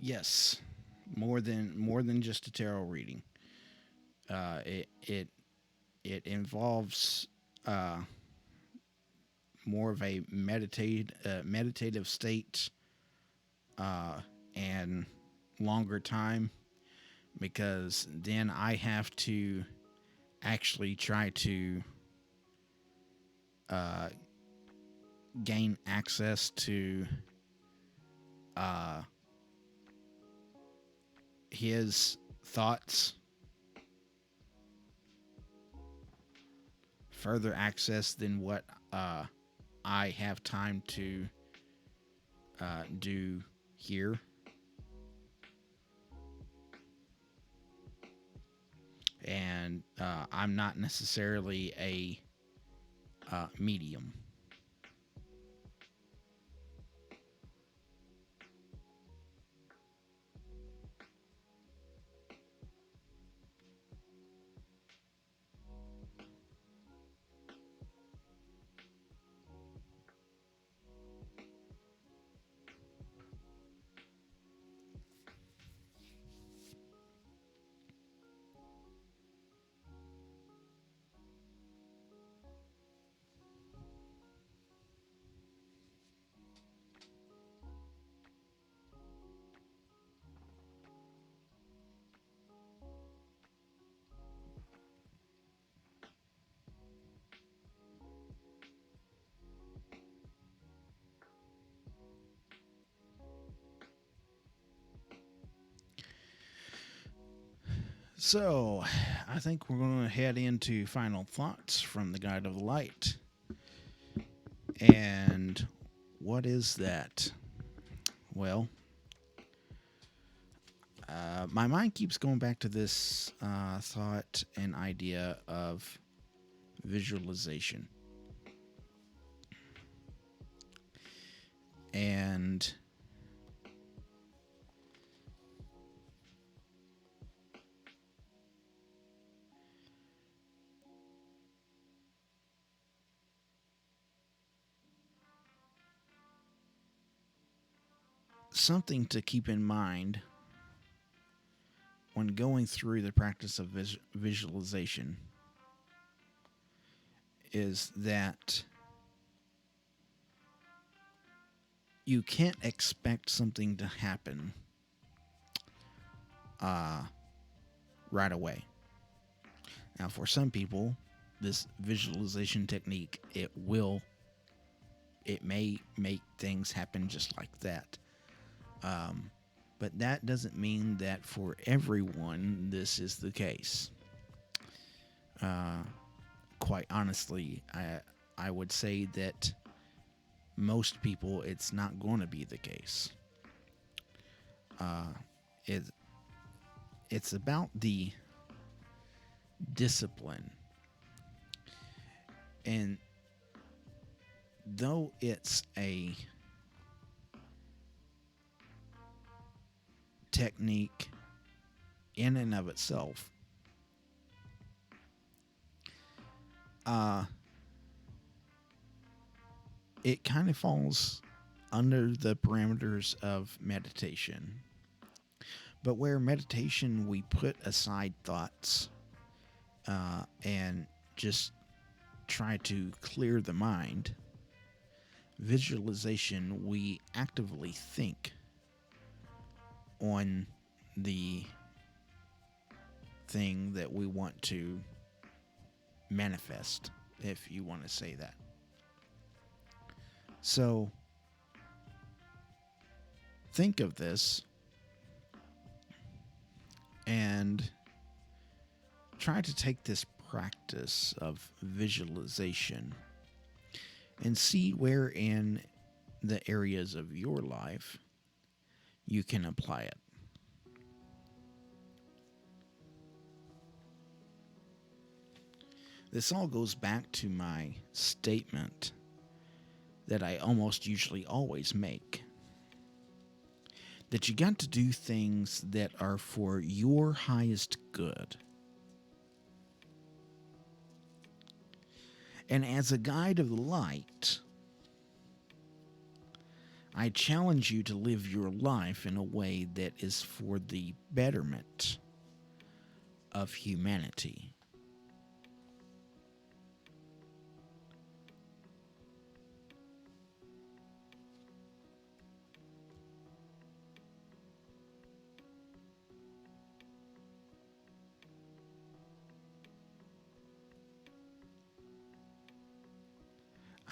Yes, more than just a tarot reading. It involves uh, more of a meditative state and longer time, because then I have to actually try to gain access to uh, his thoughts, further access than what I have time to do here. And I'm not necessarily a medium. So, I think we're going to head into final thoughts from the Guide of the Light. And what is that? Well, my mind keeps going back to this thought and idea of visualization. And something to keep in mind when going through the practice of visualization is that you can't expect something to happen right away. Now, for some people, this visualization technique, it may make things happen just like that. But that doesn't mean that for everyone this is the case. Quite honestly, I would say that most people, it's not going to be the case. It's about the discipline. And though it's a technique in and of itself, it kind of falls under the parameters of meditation. But where meditation, we put aside thoughts and just try to clear the mind. Visualization, we actively think on the thing that we want to manifest, if you want to say that. So, think of this and try to take this practice of visualization and see where in the areas of your life you can apply it. This all goes back to my statement that I almost usually always make. That you got to do things that are for your highest good. And as a guide of the light, I challenge you to live your life in a way that is for the betterment of humanity.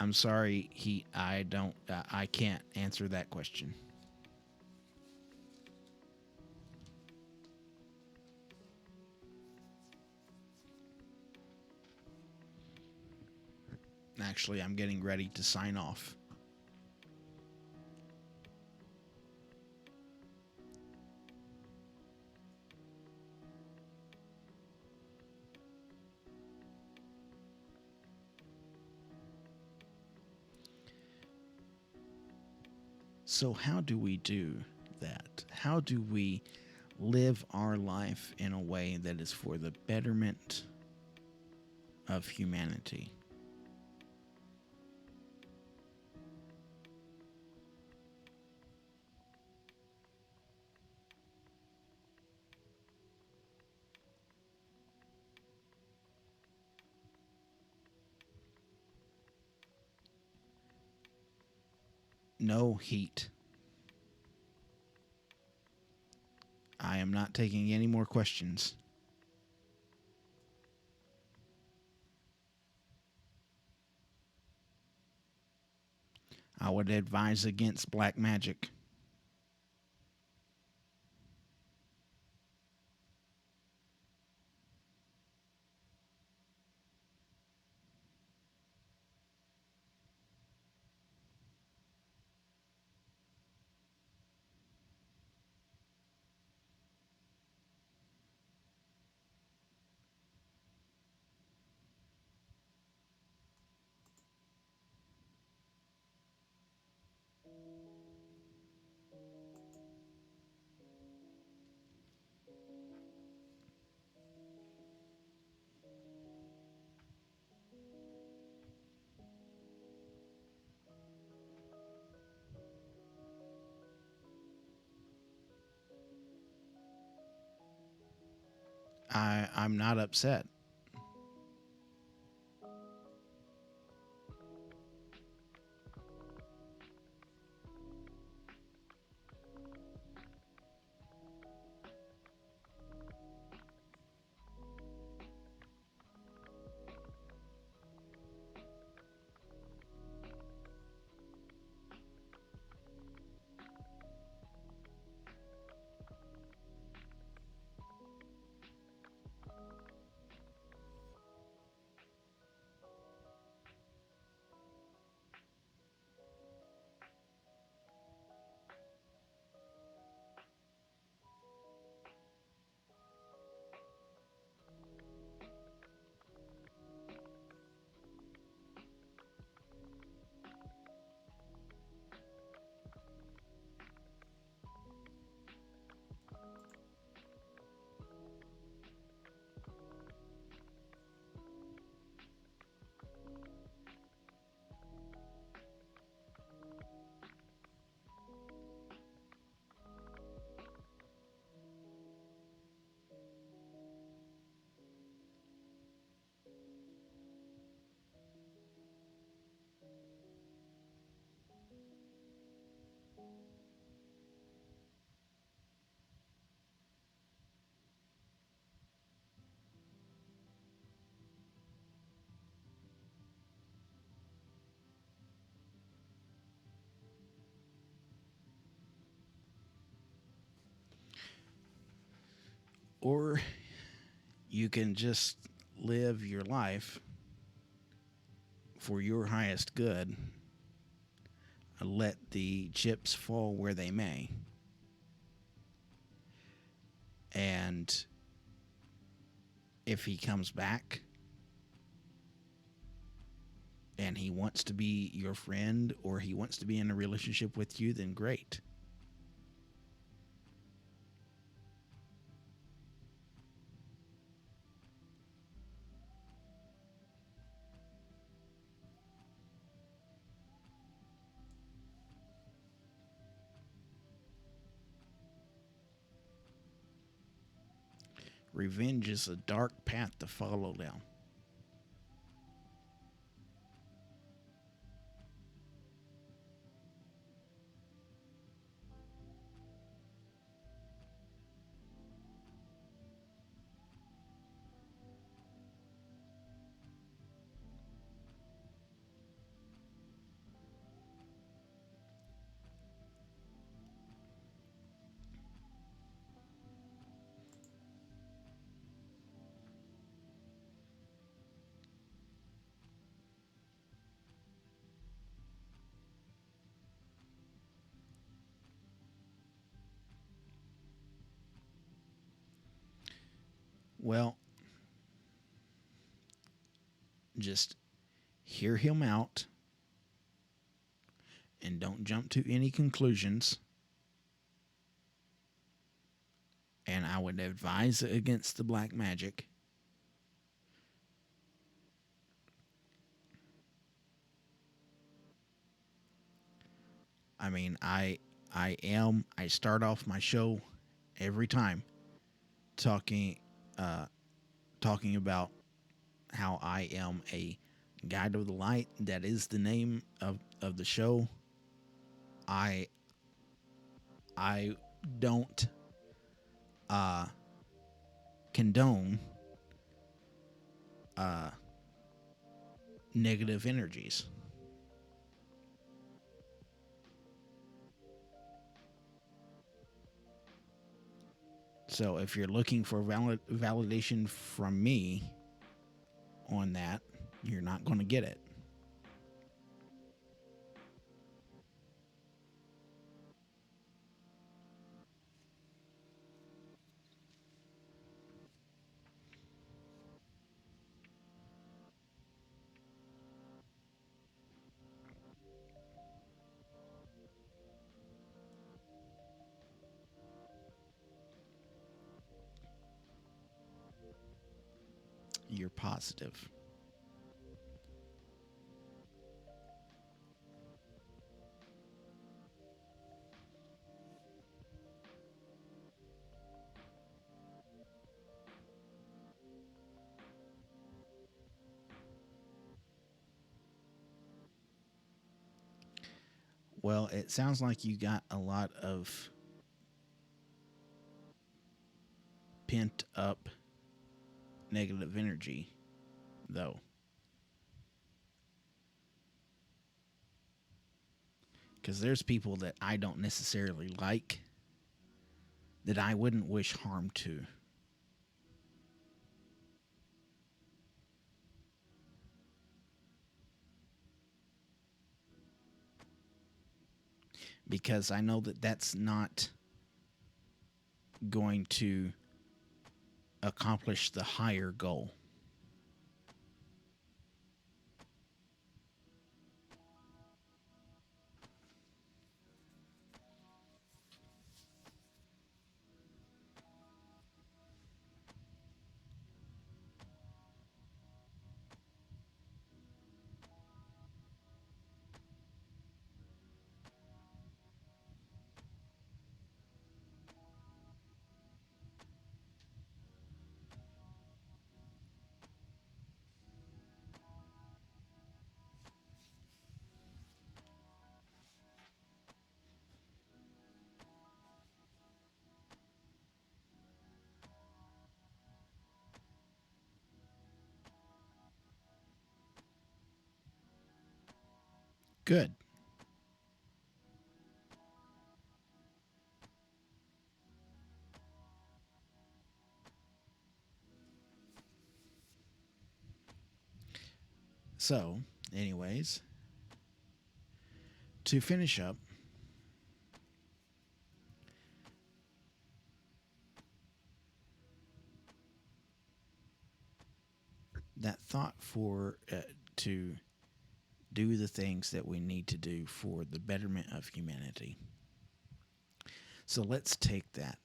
I'm sorry, I can't answer that question. Actually, I'm getting ready to sign off. So, how do we do that? How do we live our life in a way that is for the betterment of humanity? No heat. I am not taking any more questions. I would advise against black magic. I'm not upset. Or you can just live your life for your highest good and let the chips fall where they may. And if he comes back and he wants to be your friend or he wants to be in a relationship with you, then great. Revenge is a dark path to follow down. Well, just hear him out and don't jump to any conclusions. And I would advise against the black magic. I mean, I start off my show every time talking uh talking about how I am a guide of the light. That is the name of the show. I I don't uh condone uh negative energies. So if you're looking for validation from me on that, you're not going to get it. You're positive. Well, it sounds like you got a lot of pent up negative energy, though. Because there's people that I don't necessarily like that I wouldn't wish harm to. Because I know that that's not going to accomplish the higher goal. Good. So, anyways, to finish up, that thought for to do the things that we need to do for the betterment of humanity. So let's take that.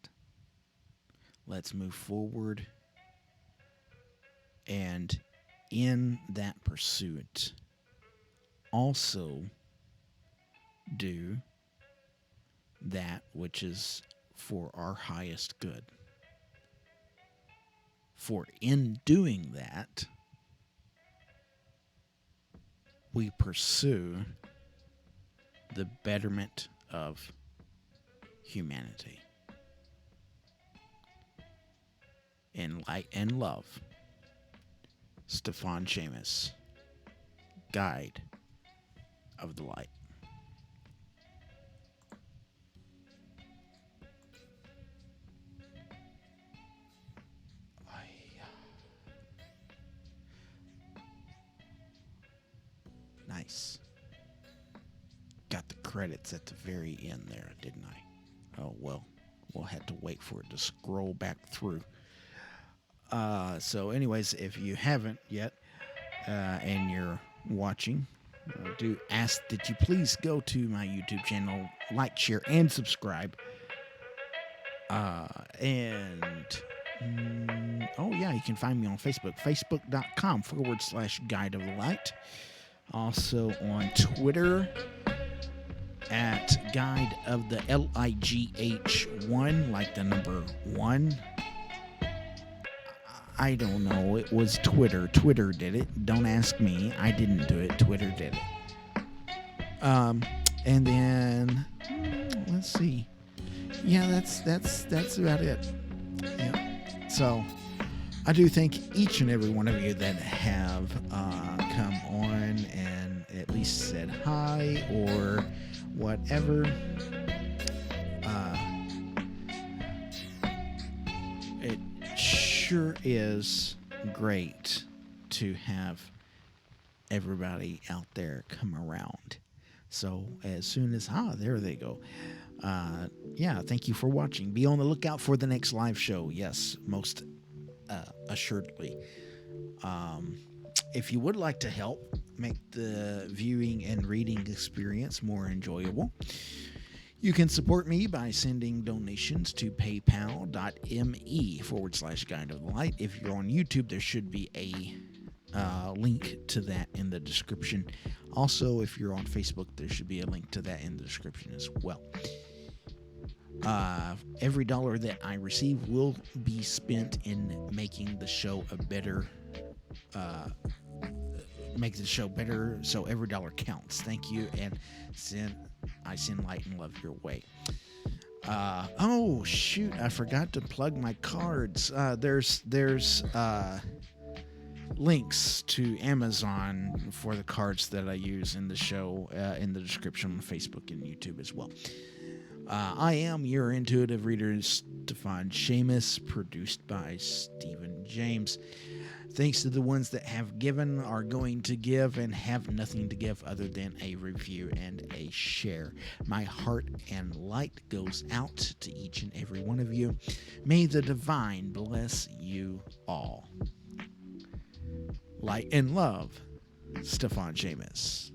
Let's move forward and in that pursuit also do that which is for our highest good. For in doing that, we pursue the betterment of humanity. In light and love, Stíofán Séamus, guide of the light. Nice. Got the credits at the very end there, didn't I? Oh, well, we'll have to wait for it to scroll back through. So, anyways, if you haven't yet and you're watching, I do ask that you please go to my YouTube channel, like, share, and subscribe. Oh yeah, you can find me on Facebook, facebook.com/Guide of the Light. Also on Twitter at Guide of the LIGH1, like the number 1. I don't know. It was Twitter. Twitter did it. Don't ask me. I didn't do it. Twitter did it. And then let's see. Yeah, that's about it. Yeah. So I do thank each and every one of you that have come on and at least said hi or whatever. It sure is great to have everybody out there come around. So as soon as there they go. Yeah, thank you for watching. Be on the lookout for the next live show. Yes, most assuredly. If you would like to help make the viewing and reading experience more enjoyable, you can support me by sending donations to paypal.me/Guide of the Light. If you're on YouTube, there should be a link to that in the description. Also, if you're on Facebook, there should be a link to that in the description as well. Every dollar that I receive will be spent in making the show better, so every dollar counts. Thank you, and I send light and love your way. Oh shoot, I forgot to plug my cards. There's links to Amazon for the cards that I use in the show in the description on Facebook and YouTube as well. I am your intuitive reader, Stíofán Séamus, produced by Stephen James. Thanks to the ones that have given, are going to give, and have nothing to give other than a review and a share. My heart and light goes out to each and every one of you. May the divine bless you all. Light and love, Stíofán Séamus.